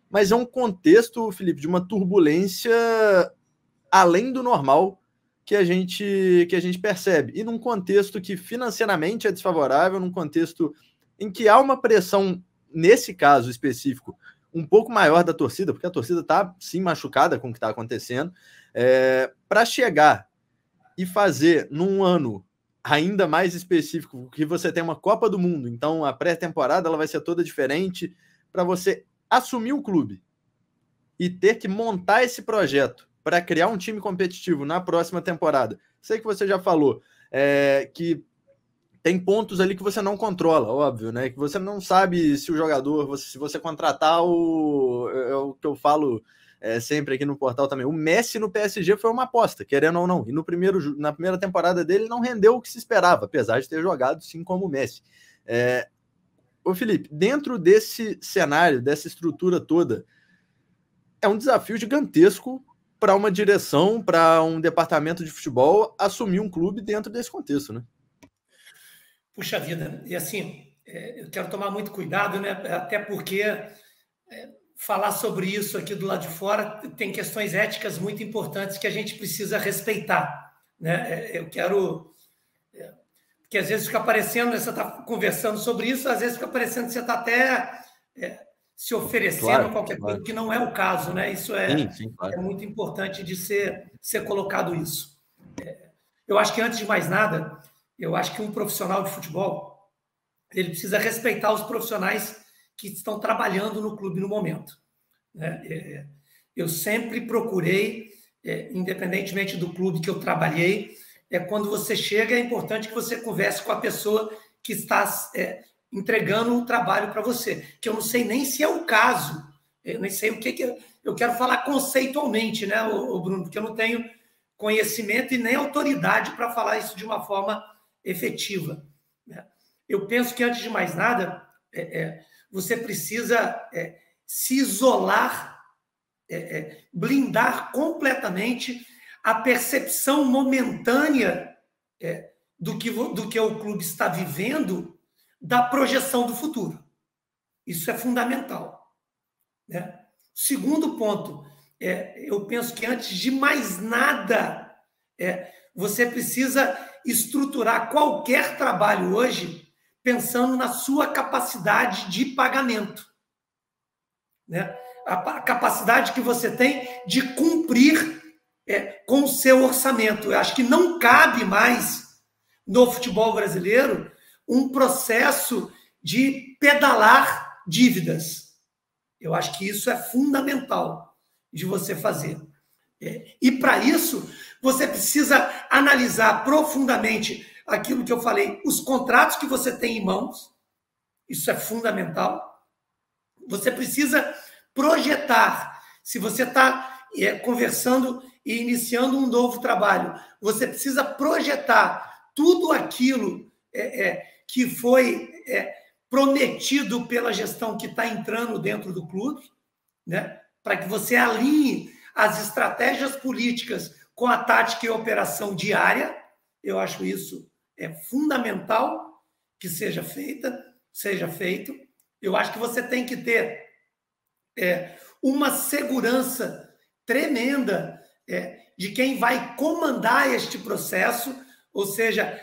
A: Mas é um contexto, Felipe, de uma turbulência além do normal que a gente percebe. E num contexto que financeiramente é desfavorável, num contexto em que há uma pressão, nesse caso específico, um pouco maior da torcida, porque a torcida está, sim, machucada com o que está acontecendo, para chegar e fazer num ano ainda mais específico, que você tem uma Copa do Mundo, então a pré-temporada ela vai ser toda diferente, para você assumir o clube e ter que montar esse projeto para criar um time competitivo na próxima temporada. Sei que você já falou que tem pontos ali que você não controla, óbvio, né? Que você não sabe se o jogador, se você contratar o que eu falo sempre aqui no portal também. O Messi no PSG foi uma aposta, querendo ou não. E na primeira temporada dele não rendeu o que se esperava, apesar de ter jogado sim como o Messi. Ô Felipe, dentro desse cenário, dessa estrutura toda, é um desafio gigantesco para uma direção, para um departamento de futebol assumir um clube dentro desse contexto, né?
B: Puxa vida, e assim, eu quero tomar muito cuidado, né? Até porque falar sobre isso aqui do lado de fora tem questões éticas muito importantes que a gente precisa respeitar, né? Eu quero... Porque às vezes fica parecendo, você está conversando sobre isso, às vezes fica parecendo que você está até se oferecendo a qualquer coisa, que não é o caso, né? Isso sim, claro. É muito importante de ser colocado isso. Eu acho que, antes de mais nada, eu acho que um profissional de futebol ele precisa respeitar os profissionais que estão trabalhando no clube no momento. Eu sempre procurei, independentemente do clube que eu trabalhei, quando você chega, é importante que você converse com a pessoa que está entregando o trabalho para você, que eu não sei nem se é o caso, eu nem sei o que eu quero falar conceitualmente, né, Bruno, porque eu não tenho conhecimento e nem autoridade para falar isso de uma forma efetiva. Eu penso que, antes de mais nada, você precisa se isolar, blindar completamente a percepção momentânea do que o clube está vivendo, da projeção do futuro. Isso é fundamental. Segundo ponto, eu penso que, antes de mais nada, você precisa estruturar qualquer trabalho hoje pensando na sua capacidade de pagamento, a capacidade que você tem de cumprir com o seu orçamento. Eu acho que não cabe mais no futebol brasileiro um processo de pedalar dívidas. Eu acho que isso é fundamental de você fazer. E, para isso, você precisa analisar profundamente aquilo que eu falei, os contratos que você tem em mãos. Isso é fundamental. Você precisa projetar. Se você está conversando e iniciando um novo trabalho, você precisa projetar tudo aquilo que foi prometido pela gestão que está entrando dentro do clube, para que você alinhe as estratégias políticas com a tática e operação diária. Eu acho isso fundamental que seja feito. Eu acho que você tem que ter uma segurança tremenda de quem vai comandar este processo, ou seja,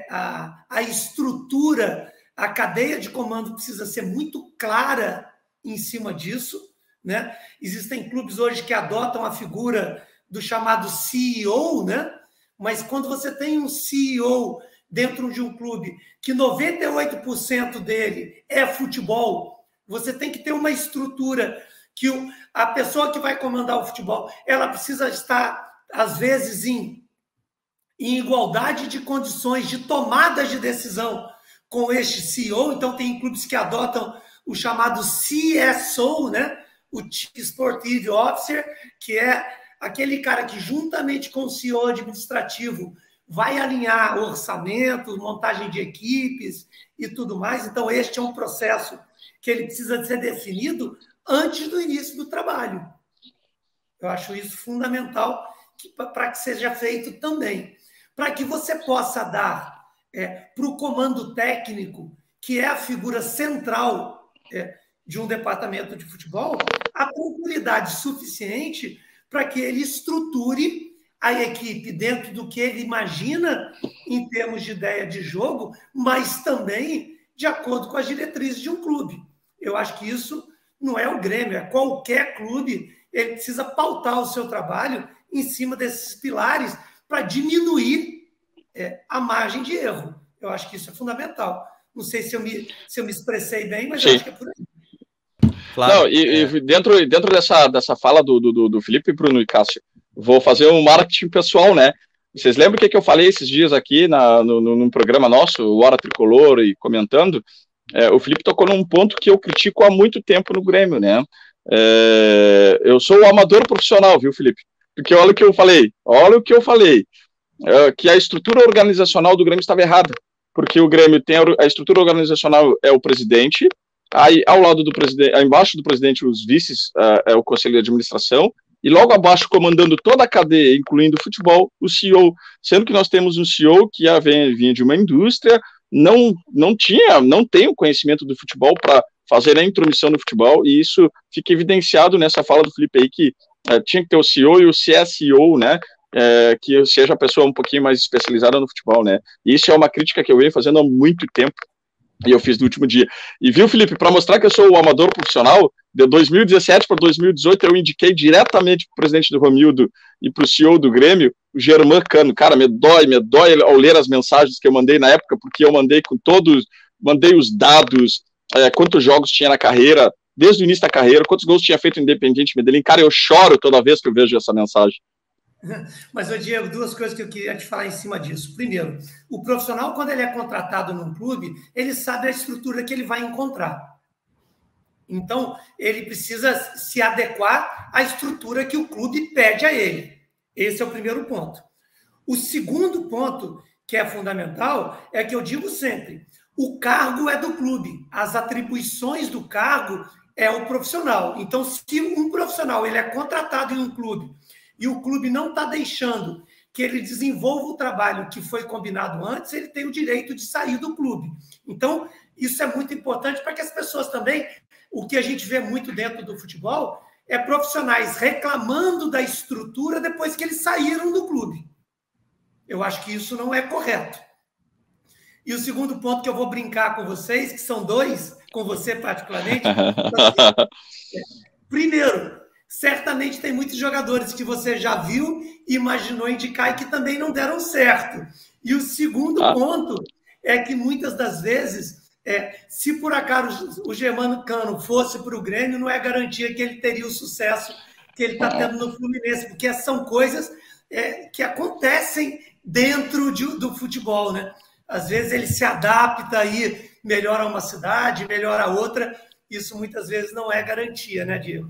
B: a estrutura, a cadeia de comando precisa ser muito clara em cima disso, né? Existem clubes hoje que adotam a figura do chamado CEO, né? Mas quando você tem um CEO dentro de um clube que 98% dele é futebol, você tem que ter uma estrutura que a pessoa que vai comandar o futebol, ela precisa estar, às vezes, em igualdade de condições de tomada de decisão com este CEO. Então, tem clubes que adotam o chamado CSO, né? O Chief Sportive Officer, que é aquele cara que, juntamente com o CEO administrativo, vai alinhar orçamento, montagem de equipes e tudo mais. Então, este é um processo que ele precisa ser definido antes do início do trabalho. Eu acho isso fundamental para que seja feito também. Para que você possa dar para o comando técnico, que é a figura central de um departamento de futebol, a tranquilidade suficiente para que ele estruture a equipe dentro do que ele imagina em termos de ideia de jogo, mas também de acordo com as diretrizes de um clube. Eu acho que isso não é o Grêmio, é qualquer clube. Ele precisa pautar o seu trabalho em cima desses pilares para diminuir a margem de erro. Eu acho que isso é fundamental. Não sei se eu me expressei bem, mas eu acho que é por aí.
D: Claro. Não, e dentro dessa fala do Felipe, Bruno e Cássio, vou fazer um marketing pessoal, né? Vocês lembram o que eu falei esses dias aqui num programa nosso, o Hora Tricolor, e comentando? O Felipe tocou num ponto que eu critico há muito tempo no Grêmio, né? Eu sou o amador profissional, viu, Felipe? Porque olha o que eu falei, que a estrutura organizacional do Grêmio estava errada, porque o Grêmio tem a estrutura organizacional é o presidente, aí ao lado do presidente, embaixo do presidente os vices é o conselho de administração, e logo abaixo, comandando toda a cadeia, incluindo o futebol, o CEO, sendo que nós temos um CEO que vinha de uma indústria, não tem o conhecimento do futebol para fazer a intromissão no futebol, e isso fica evidenciado nessa fala do Felipe aí, que tinha que ter o CEO e o CSO, né, que seja a pessoa um pouquinho mais especializada no futebol, né, e isso é uma crítica que eu venho fazendo há muito tempo, e eu fiz no último dia. E viu, Felipe, para mostrar que eu sou o amador profissional, de 2017 para 2018 eu indiquei diretamente para o presidente do Romildo e para o CEO do Grêmio, o Germán Cano. Cara, me dói ao ler as mensagens que eu mandei na época, porque eu mandei os dados, quantos jogos tinha na carreira, desde o início da carreira, quantos gols tinha feito o Independiente Medellín. Cara, eu choro toda vez que eu vejo essa mensagem.
B: Mas, Diego, duas coisas que eu queria te falar em cima disso. Primeiro, o profissional, quando ele é contratado num clube, ele sabe a estrutura que ele vai encontrar. Então, ele precisa se adequar à estrutura que o clube pede a ele. Esse é o primeiro ponto. O segundo ponto, que é fundamental, é que eu digo sempre, o cargo é do clube, as atribuições do cargo é o profissional. Então, se um profissional ele é contratado em um clube e o clube não está deixando que ele desenvolva o trabalho que foi combinado antes, ele tem o direito de sair do clube. Então, isso é muito importante para que as pessoas também, o que a gente vê muito dentro do futebol, é profissionais reclamando da estrutura depois que eles saíram do clube. Eu acho que isso não é correto. E o segundo ponto que eu vou brincar com vocês, que são dois, com você particularmente, primeiro, certamente tem muitos jogadores que você já viu e imaginou indicar e que também não deram certo. E o segundo ponto é que muitas das vezes, se por acaso o Germán Cano fosse para o Grêmio, não é garantia que ele teria o sucesso que ele está tendo no Fluminense, porque são coisas que acontecem dentro do futebol, né? Às vezes ele se adapta aí, melhora uma cidade, melhora outra. Isso muitas vezes não é garantia, né, Diego?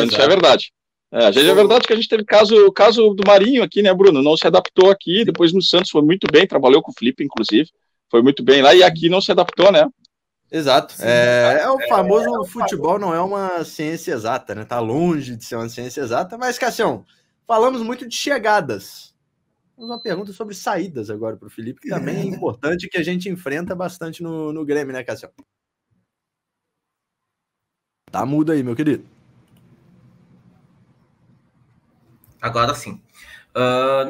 D: Isso é verdade. É verdade que a gente teve o caso do Marinho aqui, né, Bruno? Não se adaptou aqui, depois no Santos foi muito bem, trabalhou com o Felipe, inclusive, foi muito bem lá, e aqui não se adaptou, né?
A: Exato. O famoso futebol não é uma ciência exata, né? Tá longe de ser uma ciência exata, mas, Cassião, falamos muito de chegadas. Temos uma pergunta sobre saídas agora para o Felipe, que também é importante, que a gente enfrenta bastante no Grêmio, né, Cassião? Tá mudo aí, meu querido.
C: Agora sim.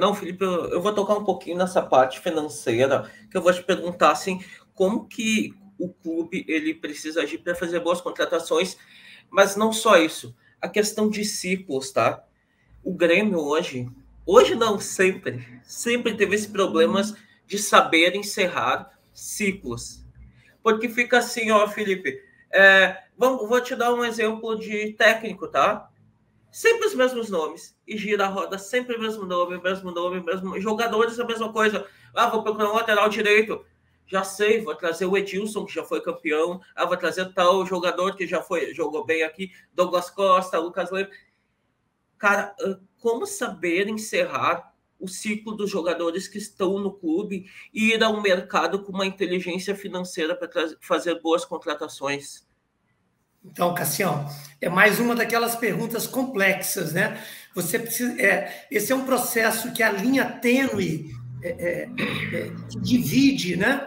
C: Não, Felipe, eu vou tocar um pouquinho nessa parte financeira, que eu vou te perguntar, assim, como que o clube ele precisa agir para fazer boas contratações, mas não só isso, a questão de ciclos, tá? O Grêmio hoje não, sempre teve esse problema de saber encerrar ciclos. Porque fica assim, ó, Felipe, vou te dar um exemplo de técnico, tá? Sempre os mesmos nomes, e gira a roda sempre o mesmo nome, mesmo jogadores, a mesma coisa. Vou procurar um lateral direito, já sei, vou trazer o Edilson, que já foi campeão, vou trazer tal jogador que jogou bem aqui, Douglas Costa, Lucas Leiva. Cara, como saber encerrar o ciclo dos jogadores que estão no clube e ir ao mercado com uma inteligência financeira para fazer boas contratações?
B: Então, Cassião, é mais uma daquelas perguntas complexas, né? Você precisa, esse é um processo que a linha tênue que divide, né?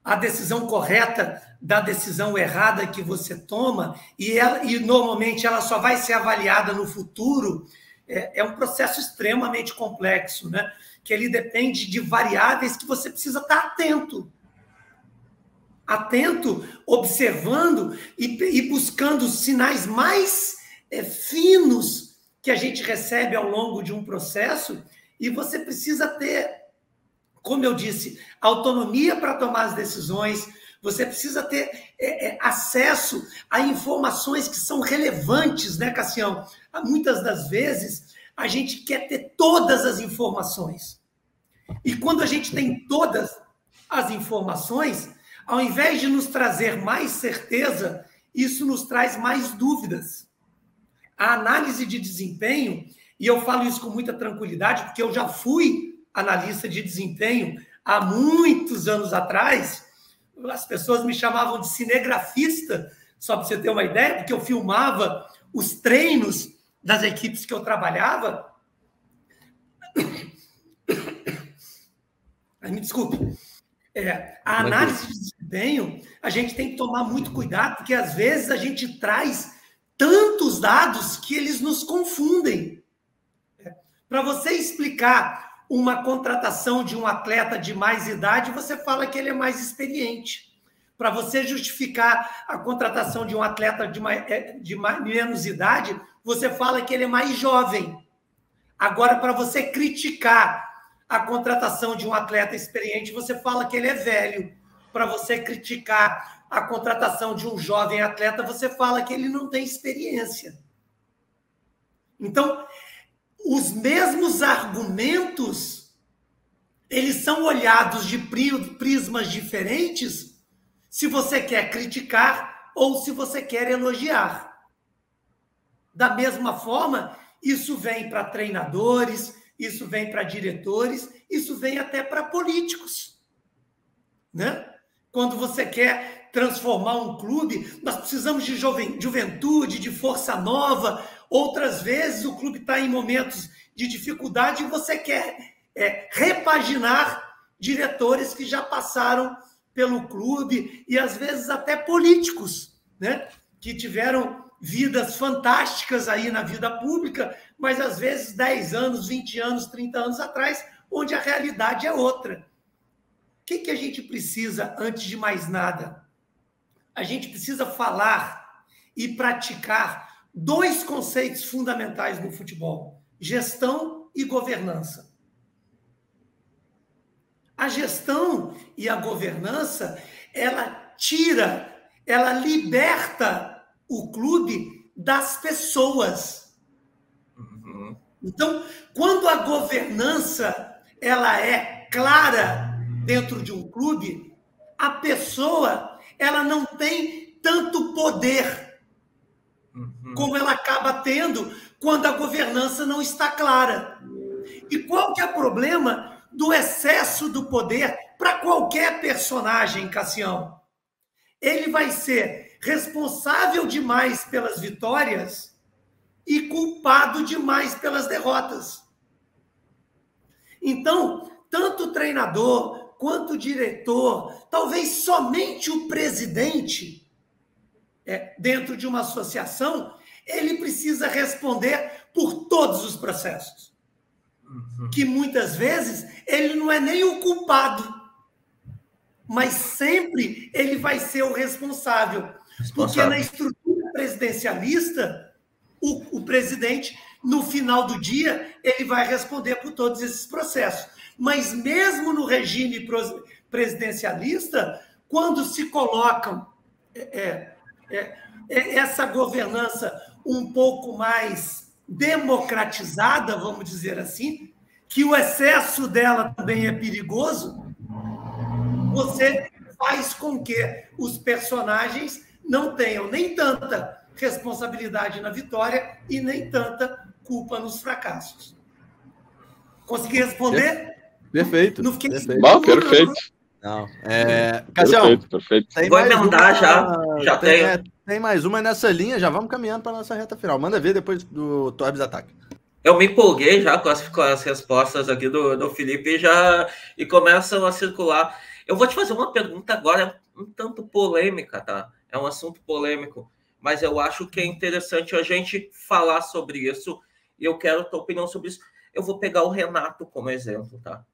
B: A decisão correta da decisão errada que você toma, e normalmente ela só vai ser avaliada no futuro. É um processo extremamente complexo, né? Que ele depende de variáveis que você precisa estar atento, observando e buscando os sinais mais finos que a gente recebe ao longo de um processo, e você precisa ter, como eu disse, autonomia para tomar as decisões, você precisa ter acesso a informações que são relevantes, né, Cassião? Muitas das vezes, a gente quer ter todas as informações. E quando a gente tem todas as informações, ao invés de nos trazer mais certeza, isso nos traz mais dúvidas. A análise de desempenho, e eu falo isso com muita tranquilidade, porque eu já fui analista de desempenho há muitos anos atrás. As pessoas me chamavam de cinegrafista, só para você ter uma ideia, porque eu filmava os treinos das equipes que eu trabalhava. Me desculpe. A análise de desempenho, a gente tem que tomar muito cuidado, porque às vezes a gente traz tantos dados que eles nos confundem. Para você explicar uma contratação de um atleta de mais idade, você fala que ele é mais experiente. Para você justificar a contratação de um atleta de menos idade, você fala que ele é mais jovem. Agora, para você criticar a contratação de um atleta experiente, você fala que ele é velho. Para você criticar a contratação de um jovem atleta, você fala que ele não tem experiência. Então, os mesmos argumentos, eles são olhados de prismas diferentes se você quer criticar ou se você quer elogiar. Da mesma forma, isso vem para treinadores, isso vem para diretores, isso vem até para políticos, né? Quando você quer transformar um clube, nós precisamos de juventude, de força nova. Outras vezes o clube está em momentos de dificuldade e você quer repaginar diretores que já passaram pelo clube e às vezes até políticos, né? Que tiveram vidas fantásticas aí na vida pública, mas às vezes 10 anos, 20 anos, 30 anos atrás, onde a realidade é outra. O que a gente precisa, antes de mais nada? A gente precisa falar e praticar 2 conceitos fundamentais no futebol: gestão e governança. A gestão e a governança, ela liberta o clube das pessoas. Então, quando a governança ela é clara dentro de um clube, a pessoa ela não tem tanto poder como ela acaba tendo quando a governança não está clara. E qual que é o problema do excesso do poder para qualquer personagem, Cassião? Ele vai ser responsável demais pelas vitórias e culpado demais pelas derrotas. Então, tanto o treinador quanto o diretor, talvez somente o presidente, dentro de uma associação, ele precisa responder por todos os processos. Que muitas vezes ele não é nem o culpado, mas sempre ele vai ser o responsável. Porque na estrutura presidencialista, o presidente, no final do dia, ele vai responder por todos esses processos. Mas mesmo no regime presidencialista, quando se colocam essa governança um pouco mais democratizada, vamos dizer assim, que o excesso dela também é perigoso, você faz com que os personagens não tenham nem tanta responsabilidade na vitória e nem tanta culpa nos fracassos. Consegui responder?
A: Perfeito.
B: Não fiquei
A: perfeito.
D: Bom, perfeito.
A: Não. Cassião,
D: Perfeito.
C: Vou emendar já
A: tem mais uma nessa linha, já vamos caminhando para a nossa reta final. Manda ver depois do Torbes ataque.
C: Eu me empolguei já com as respostas aqui do Felipe e começam a circular. Eu vou te fazer uma pergunta agora, um tanto polêmica, tá? É um assunto polêmico, mas eu acho que é interessante a gente falar sobre isso e eu quero a tua opinião sobre isso. Eu vou pegar o Renato como exemplo, tá?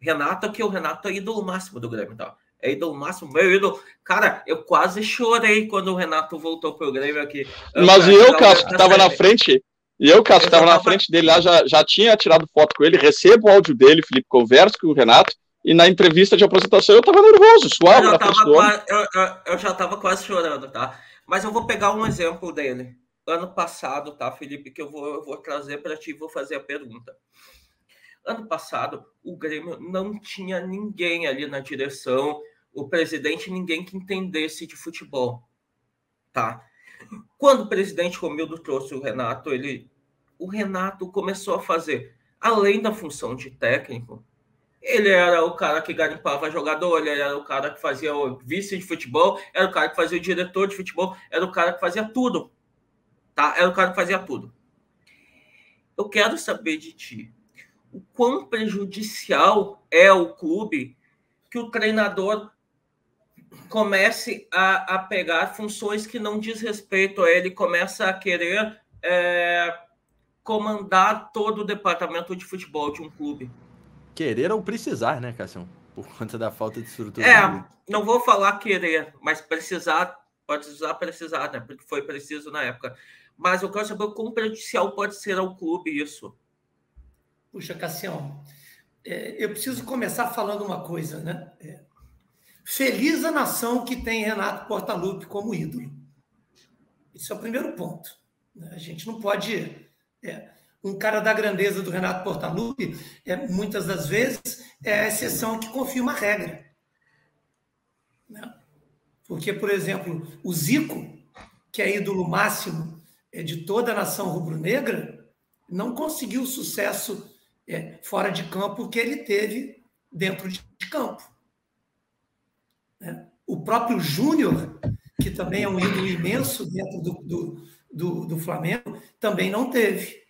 C: O Renato é ídolo máximo do Grêmio, tá? É ídolo máximo, meu ídolo. Cara, eu quase chorei quando o Renato voltou pro Grêmio aqui.
D: Mas e eu, Cássio, que estava na frente... E eu, Cássio, que estava na frente dele lá, já tinha tirado foto com ele, recebo o áudio dele, Felipe, converso com o Renato, e na entrevista de apresentação eu estava nervoso, suave na frente do homem.
C: Eu já estava quase chorando, tá? Mas eu vou pegar um exemplo dele. Ano passado, tá, Felipe, que eu vou trazer para ti e vou fazer a pergunta. Ano passado, o Grêmio não tinha ninguém ali na direção, o presidente, ninguém que entendesse de futebol, tá? Quando o presidente Romildo trouxe o Renato, o Renato começou a fazer, além da função de técnico, ele era o cara que garimpava jogador, ele era o cara que fazia o vice de futebol, era o cara que fazia o diretor de futebol, era o cara que fazia tudo, tá? Era o cara que fazia tudo. Eu quero saber de ti, o quão prejudicial é o clube que o treinador comece a pegar funções que não diz respeito a ele, começa a querer comandar todo o departamento de futebol de um clube.
A: Querer ou precisar, né, Cássio? Por conta da falta de estrutura.
C: Não vou falar querer, mas precisar, pode usar precisar, né? Porque foi preciso na época. Mas eu quero saber o quão prejudicial pode ser ao clube isso.
B: Puxa, Cassião, eu preciso começar falando uma coisa, né? Feliz a nação que tem Renato Portaluppi como ídolo. Esse é o primeiro ponto. A gente não pode... um cara da grandeza do Renato Portaluppi, muitas das vezes, é a exceção que confirma a regra. Né? Porque, por exemplo, o Zico, que é ídolo máximo de toda a nação rubro-negra, não conseguiu o sucesso fora de campo que ele teve dentro de campo. O próprio Júnior, que também é um ídolo imenso dentro do Flamengo, também não teve.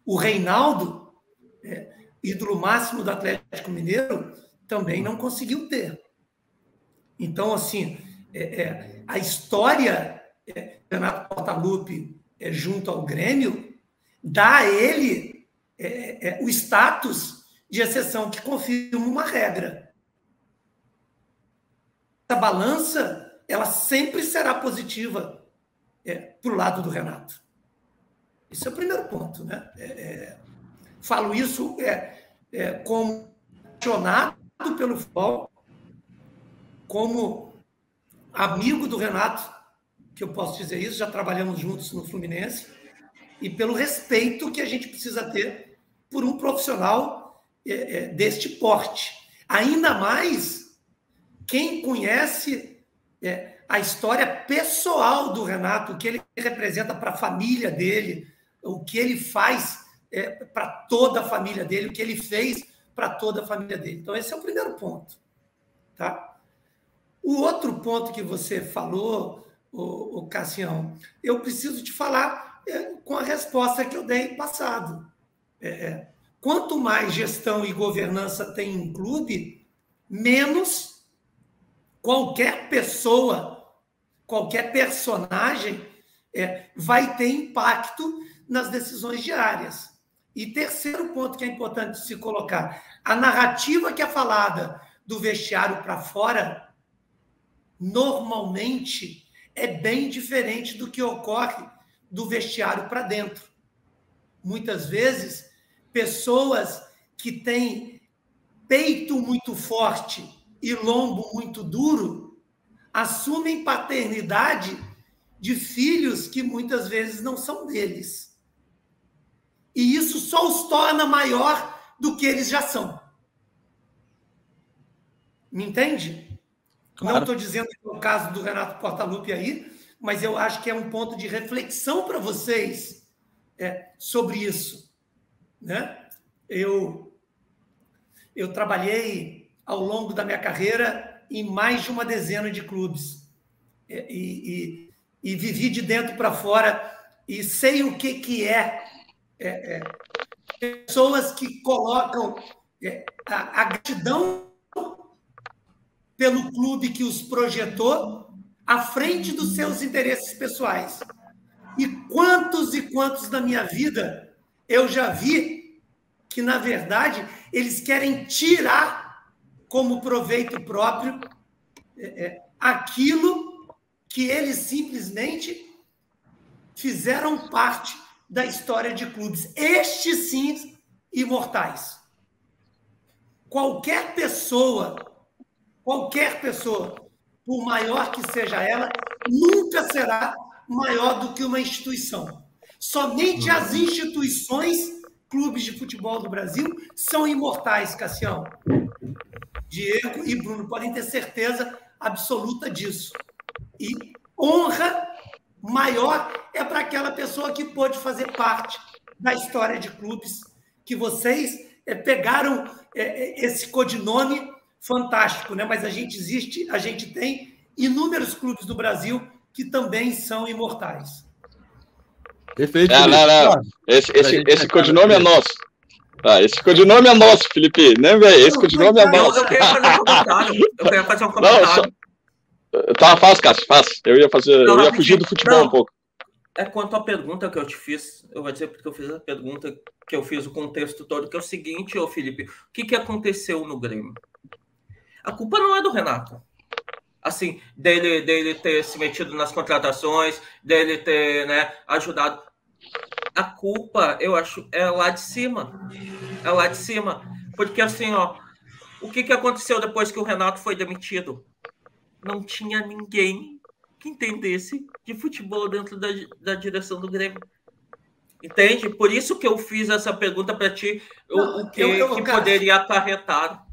B: O Reinaldo, ídolo máximo do Atlético Mineiro, também não conseguiu ter. Então, assim, a história do Renato Portaluppi junto ao Grêmio dá a ele o status de exceção que confirma uma regra. Essa balança, ela sempre será positiva para o lado do Renato. Esse é o primeiro ponto, né? Falo isso como apaixonado pelo futebol, como amigo do Renato, que eu posso dizer isso, já trabalhamos juntos no Fluminense, e pelo respeito que a gente precisa ter por um profissional deste porte. Ainda mais quem conhece a história pessoal do Renato, o que ele representa para a família dele, o que ele faz para toda a família dele, o que ele fez para toda a família dele. Então, esse é o primeiro ponto. Tá? O outro ponto que você falou, o Cassião, eu preciso te falar com a resposta que eu dei passado. Quanto mais gestão e governança tem um clube, menos qualquer pessoa, qualquer personagem vai ter impacto nas decisões diárias. E terceiro ponto que é importante se colocar, a narrativa que é falada do vestiário para fora, normalmente é bem diferente do que ocorre do vestiário para dentro. Muitas vezes, pessoas que têm peito muito forte e lombo muito duro assumem paternidade de filhos que muitas vezes não são deles. E isso só os torna maior do que eles já são. Me entende? Claro. Não estou dizendo que é o caso do Renato Portaluppi aí, mas eu acho que é um ponto de reflexão para vocês sobre isso. Né? Eu trabalhei ao longo da minha carreira em mais de uma dezena de clubes e vivi de dentro para fora e sei o que é pessoas que colocam a gratidão pelo clube que os projetou à frente dos seus interesses pessoais. E quantos da minha vida eu já vi que, na verdade, eles querem tirar como proveito próprio aquilo que eles simplesmente fizeram parte da história de clubes. Estes, sim, imortais. Qualquer pessoa, por maior que seja ela, nunca será maior do que uma instituição. Somente as instituições, clubes de futebol do Brasil, são imortais, Cassião. Diego e Bruno podem ter certeza absoluta disso. E honra maior é para aquela pessoa que pôde fazer parte da história de clubes, que vocês pegaram esse codinome fantástico, né? Mas a gente tem inúmeros clubes do Brasil que também são imortais.
D: Perfeito. Não. Esse codinome é nosso. Esse codinome é nosso, Felipe. Né, velho? Esse codinome é nosso.
C: Eu queria fazer um comentário.
D: Tá, faz, Cássio, faz. Eu ia fugir do futebol um pouco.
C: Quanto à pergunta que eu te fiz, eu vou dizer porque eu fiz a pergunta que eu fiz o contexto todo, que é o seguinte, Felipe, o que aconteceu no Grêmio? A culpa não é do Renato. Assim, dele ter se metido nas contratações, dele ter, né, ajudado. A culpa, eu acho, é lá de cima. É lá de cima. Porque, assim, o que aconteceu depois que o Renato foi demitido? Não tinha ninguém que entendesse de futebol dentro da direção do Grêmio. Entende? Por isso que eu fiz essa pergunta para ti, o que poderia acarretar.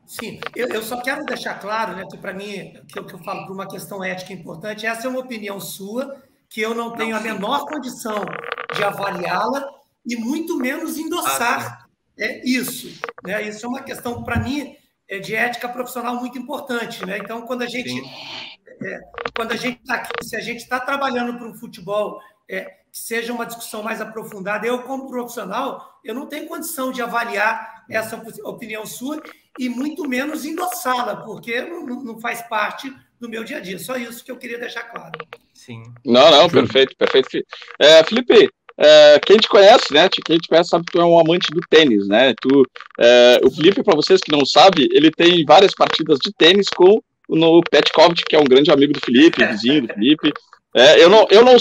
B: Sim, eu só quero deixar claro, né, que para mim, que eu falo por uma questão ética importante, essa é uma opinião sua, que eu não tenho a menor condição de avaliá-la e muito menos endossar isso. Né? Isso é uma questão, para mim, de ética profissional muito importante. Né? Então, quando a gente está aqui, se a gente está trabalhando para um futebol que seja uma discussão mais aprofundada, eu, como profissional, eu não tenho condição de avaliar essa opinião sua e muito menos endossá-la, porque não faz parte do meu dia a dia. Só isso que eu queria deixar claro.
C: Sim.
D: Não, perfeito. Felipe, quem te conhece, né? Quem te conhece sabe que tu é um amante do tênis, né? O Felipe, para vocês que não sabem, ele tem várias partidas de tênis com o Petkovic, que é um grande amigo do Felipe, vizinho do Felipe. Eu não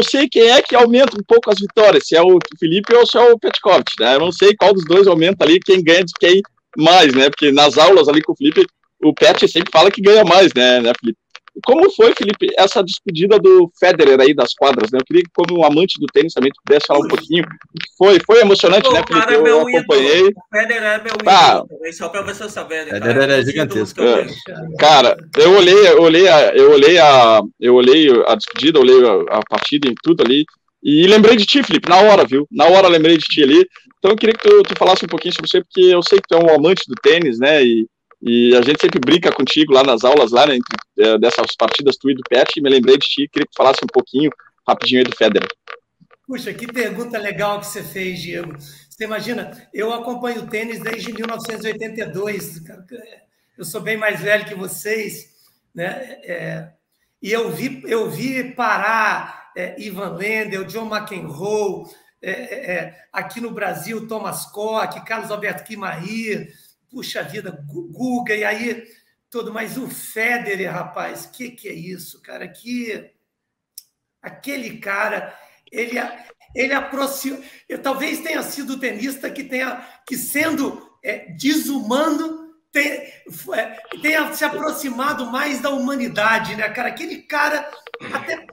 D: sei quem é que aumenta um pouco as vitórias, se é o Felipe ou se é o Petkovic, né? Eu não sei qual dos dois aumenta ali, quem ganha de quem mais, né? Porque nas aulas ali com o Felipe, o Pet sempre fala que ganha mais, né, Felipe? Como foi, Felipe, essa despedida do Federer aí das quadras, né? Eu queria que, como um amante do tênis, também tu pudesse falar um pouquinho. Foi emocionante, né, Felipe? Eu acompanhei.
C: O Federer é meu ídolo também, só para vocês saberem.
A: O Federer é gigantesco.
D: Cara, eu olhei a despedida, olhei a partida e tudo ali, e lembrei de ti, Felipe, na hora, viu? Na hora lembrei de ti ali. Então eu queria que tu falasse um pouquinho sobre você, porque eu sei que tu é um amante do tênis, né? E a gente sempre brinca contigo lá nas aulas, lá, né, dessas partidas tu e do Pet, e me lembrei de ti, queria que tu falasse um pouquinho, rapidinho aí do Federer.
B: Puxa, que pergunta legal que você fez, Diego. Você imagina, eu acompanho o tênis desde 1982, eu sou bem mais velho que vocês, né? E eu vi parar Ivan Lendl, John McEnroe, aqui no Brasil, Thomas Koch, Carlos Alberto Guimarães, puxa vida, Guga, e aí todo, mas o Federer, rapaz, que é isso, cara? Aquele cara, ele aproxima, talvez tenha sido o tenista que sendo desumano, tenha se aproximado mais da humanidade, né, cara? Aquele cara, até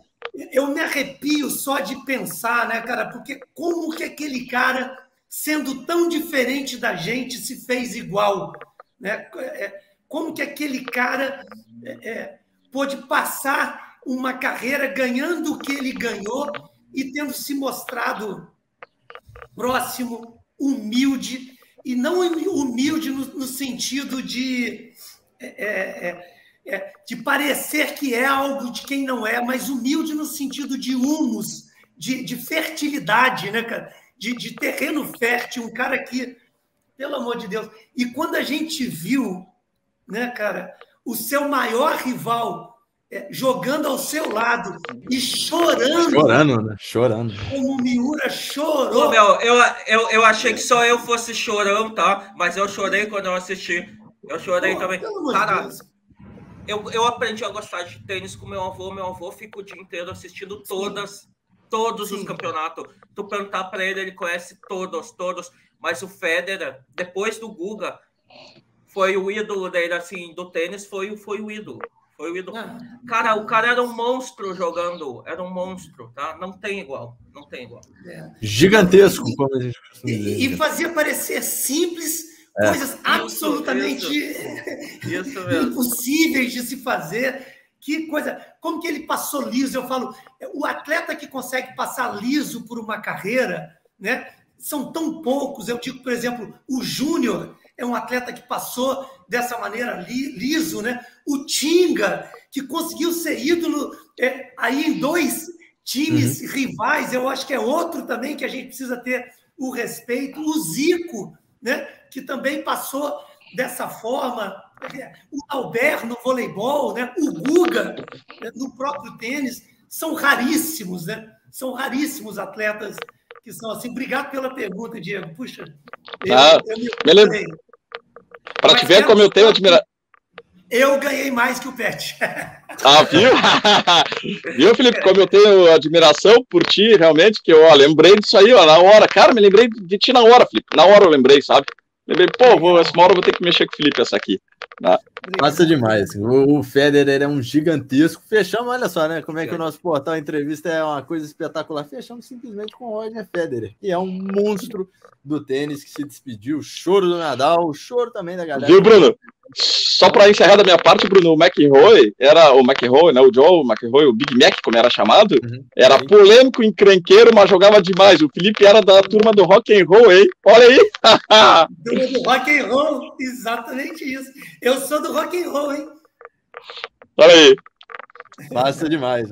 B: eu me arrepio só de pensar, né, cara? Porque como que aquele cara, sendo tão diferente da gente, se fez igual, né? Como que aquele cara pôde passar uma carreira ganhando o que ele ganhou e tendo se mostrado próximo, humilde, e não humilde no sentido de parecer que é algo de quem não é, mas humilde no sentido de humus, de fertilidade, né, cara? De terreno fértil, um cara que, pelo amor de Deus. E quando a gente viu, né, cara, o seu maior rival jogando ao seu lado e chorando.
A: Chorando, né? Chorando.
B: Como o Miura chorou.
C: Ô, meu, eu achei que só eu fosse chorão, tá? Mas eu chorei quando eu assisti. Eu chorei também. Cara, eu aprendi a gostar de tênis com meu avô. Meu avô fica o dia inteiro assistindo todos os campeonatos. Tu perguntar para ele, ele conhece todos. Mas o Federer, depois do Guga, foi o ídolo dele, assim, do tênis, foi o ídolo. Foi o ídolo. Cara, o cara era um monstro jogando. Era um monstro, tá? Não tem igual.
A: Gigantesco, como a gente costuma dizer.
B: E fazia parecer simples, coisas absolutamente impossíveis de se fazer. Que coisa. Como que ele passou liso? Eu falo, o atleta que consegue passar liso por uma carreira, né? São tão poucos. Eu digo, por exemplo, o Júnior é um atleta que passou dessa maneira liso, né? O Tinga, que conseguiu ser ídolo aí em 2 times rivais, eu acho que é outro também que a gente precisa ter o respeito. O Zico, né? Que também passou dessa forma. O Albert no voleibol, né? O Guga, né? No próprio tênis. São raríssimos, né? São raríssimos atletas que são assim. Obrigado pela pergunta, Diego. Puxa,
D: para te ver como eu tenho admiração.
B: Eu ganhei mais que o Pet.
D: Viu? Viu, Felipe? Como eu tenho admiração por ti, realmente, que eu lembrei disso aí, na hora. Cara, me lembrei de ti na hora, Felipe. Na hora eu lembrei, sabe? Lembrei, essa hora eu vou ter que mexer com o Felipe, essa aqui.
A: Passa demais. O Federer é um gigantesco. Fechamos, olha só, né? Como é que o nosso portal entrevista é uma coisa espetacular. Fechamos simplesmente com o Roger Federer, que é um monstro do tênis que se despediu. O choro do Nadal, o choro também da galera.
D: Viu, Bruno? Só para encerrar da minha parte, Bruno, o McEnroe, né, o Joe McEnroe, o Big Mac, como era chamado, era polêmico, encrenqueiro, mas jogava demais. O Felipe era da turma do rock and roll, hein? Olha aí!
B: Turma do rock and roll, exatamente isso. Eu sou do rock and roll, hein?
D: Olha aí!
A: Massa demais.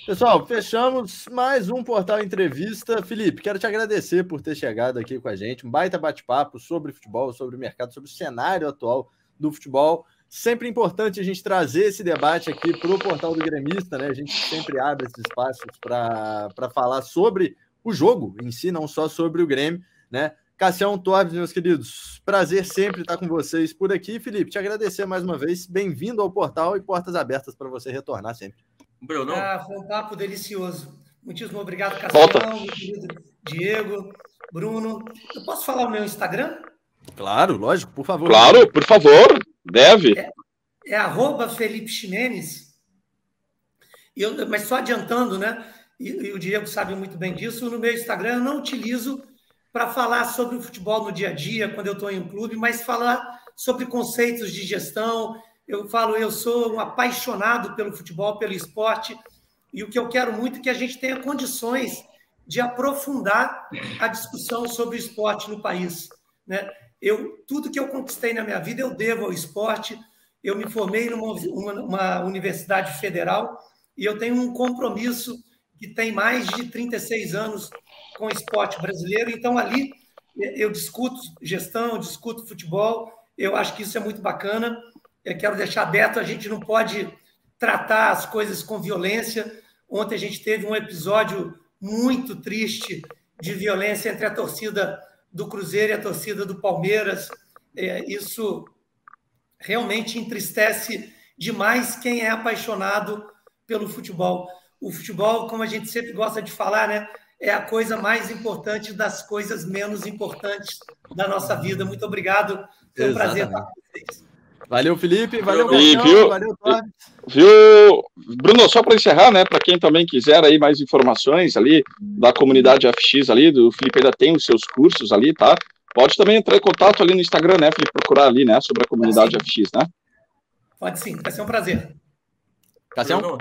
A: Pessoal, fechamos mais um Portal Entrevista. Felipe, quero te agradecer por ter chegado aqui com a gente. Um baita bate-papo sobre futebol, sobre o mercado, sobre o cenário atual do futebol. Sempre importante a gente trazer esse debate aqui para o Portal do Gremista, né? A gente sempre abre esses espaços para falar sobre o jogo em si, não só sobre o Grêmio, né? Cassião, Torbes, meus queridos, prazer sempre estar com vocês por aqui. Felipe, te agradecer mais uma vez. Bem-vindo ao portal e portas abertas para você retornar sempre.
C: Bruno.
B: Foi um papo delicioso. Muitíssimo obrigado, Cassião, meu querido Diego, Bruno. Eu posso falar o meu Instagram?
A: Claro, lógico, por favor.
D: Claro, por favor, deve.
B: É @Felipe Ximenes. Mas só adiantando, né? E o Diego sabe muito bem disso. No meu Instagram eu não utilizo para falar sobre o futebol no dia a dia, quando eu estou em um clube, mas falar sobre conceitos de gestão. Eu sou um apaixonado pelo futebol, pelo esporte, e o que eu quero muito é que a gente tenha condições de aprofundar a discussão sobre o esporte no país, né? Tudo que eu conquistei na minha vida eu devo ao esporte. Eu me formei numa universidade federal e eu tenho um compromisso que tem mais de 36 anos com o esporte brasileiro. Então, ali, eu discuto gestão, discuto futebol. Eu acho que isso é muito bacana. Eu quero deixar aberto, a gente não pode tratar as coisas com violência. Ontem a gente teve um episódio muito triste de violência entre a torcida do Cruzeiro e a torcida do Palmeiras. Isso realmente entristece demais quem é apaixonado pelo futebol. O futebol, como a gente sempre gosta de falar, né, é a coisa mais importante das coisas menos importantes da nossa vida. Muito obrigado. Foi um prazer estar com vocês.
A: Valeu, Felipe. Valeu, Cassião. Valeu, Torres.
D: Viu, Bruno, só para encerrar, né, para quem também quiser aí mais informações ali da comunidade FX ali, do Felipe ainda tem os seus cursos ali, tá? Pode também entrar em contato ali no Instagram, né, Felipe, procurar ali, né, sobre a comunidade FX, né?
B: Pode sim, vai ser um prazer.
A: Cassião?
C: Bruno,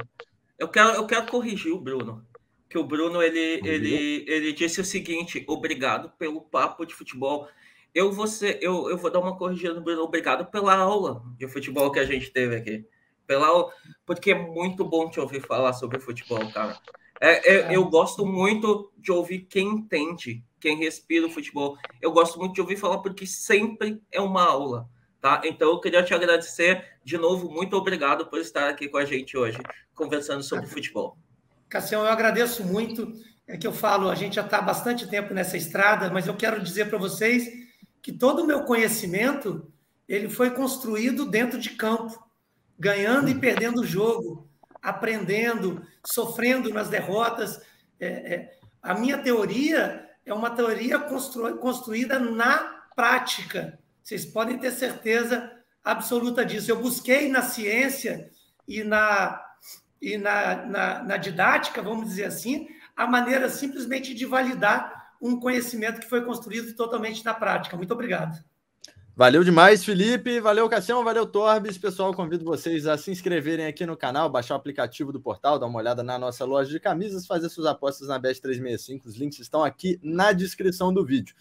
C: eu quero corrigir o Bruno, que o Bruno, ele disse o seguinte: obrigado pelo papo de futebol. Eu vou dar uma corrigida no Bruno. Obrigado pela aula de futebol que a gente teve aqui. Porque é muito bom te ouvir falar sobre futebol, cara. Eu gosto muito de ouvir quem entende, quem respira o futebol. Eu gosto muito de ouvir falar porque sempre é uma aula, tá? Então eu queria te agradecer de novo. Muito obrigado por estar aqui com a gente hoje, conversando sobre futebol.
B: Cassião, eu agradeço muito. É que eu falo, a gente já está há bastante tempo nessa estrada, mas eu quero dizer para vocês que todo o meu conhecimento ele foi construído dentro de campo, ganhando e perdendo o jogo, aprendendo, sofrendo nas derrotas. A minha teoria é uma teoria construída na prática. Vocês podem ter certeza absoluta disso. Eu busquei na ciência e na didática, vamos dizer assim, a maneira simplesmente de validar um conhecimento que foi construído totalmente na prática. Muito obrigado.
A: Valeu demais, Felipe. Valeu, Cassião. Valeu, Torbes. Pessoal, convido vocês a se inscreverem aqui no canal, baixar o aplicativo do portal, dar uma olhada na nossa loja de camisas, fazer suas apostas na Bet365. Os links estão aqui na descrição do vídeo.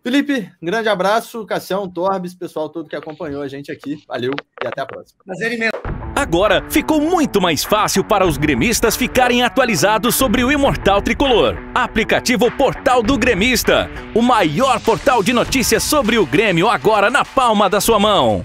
A: Felipe, um grande abraço. Cassião, Torbes, pessoal todo que acompanhou a gente aqui. Valeu e até a próxima.
B: Prazer imenso.
E: Agora ficou muito mais fácil para os gremistas ficarem atualizados sobre o Imortal Tricolor. Aplicativo Portal do Gremista, o maior portal de notícias sobre o Grêmio agora na palma da sua mão.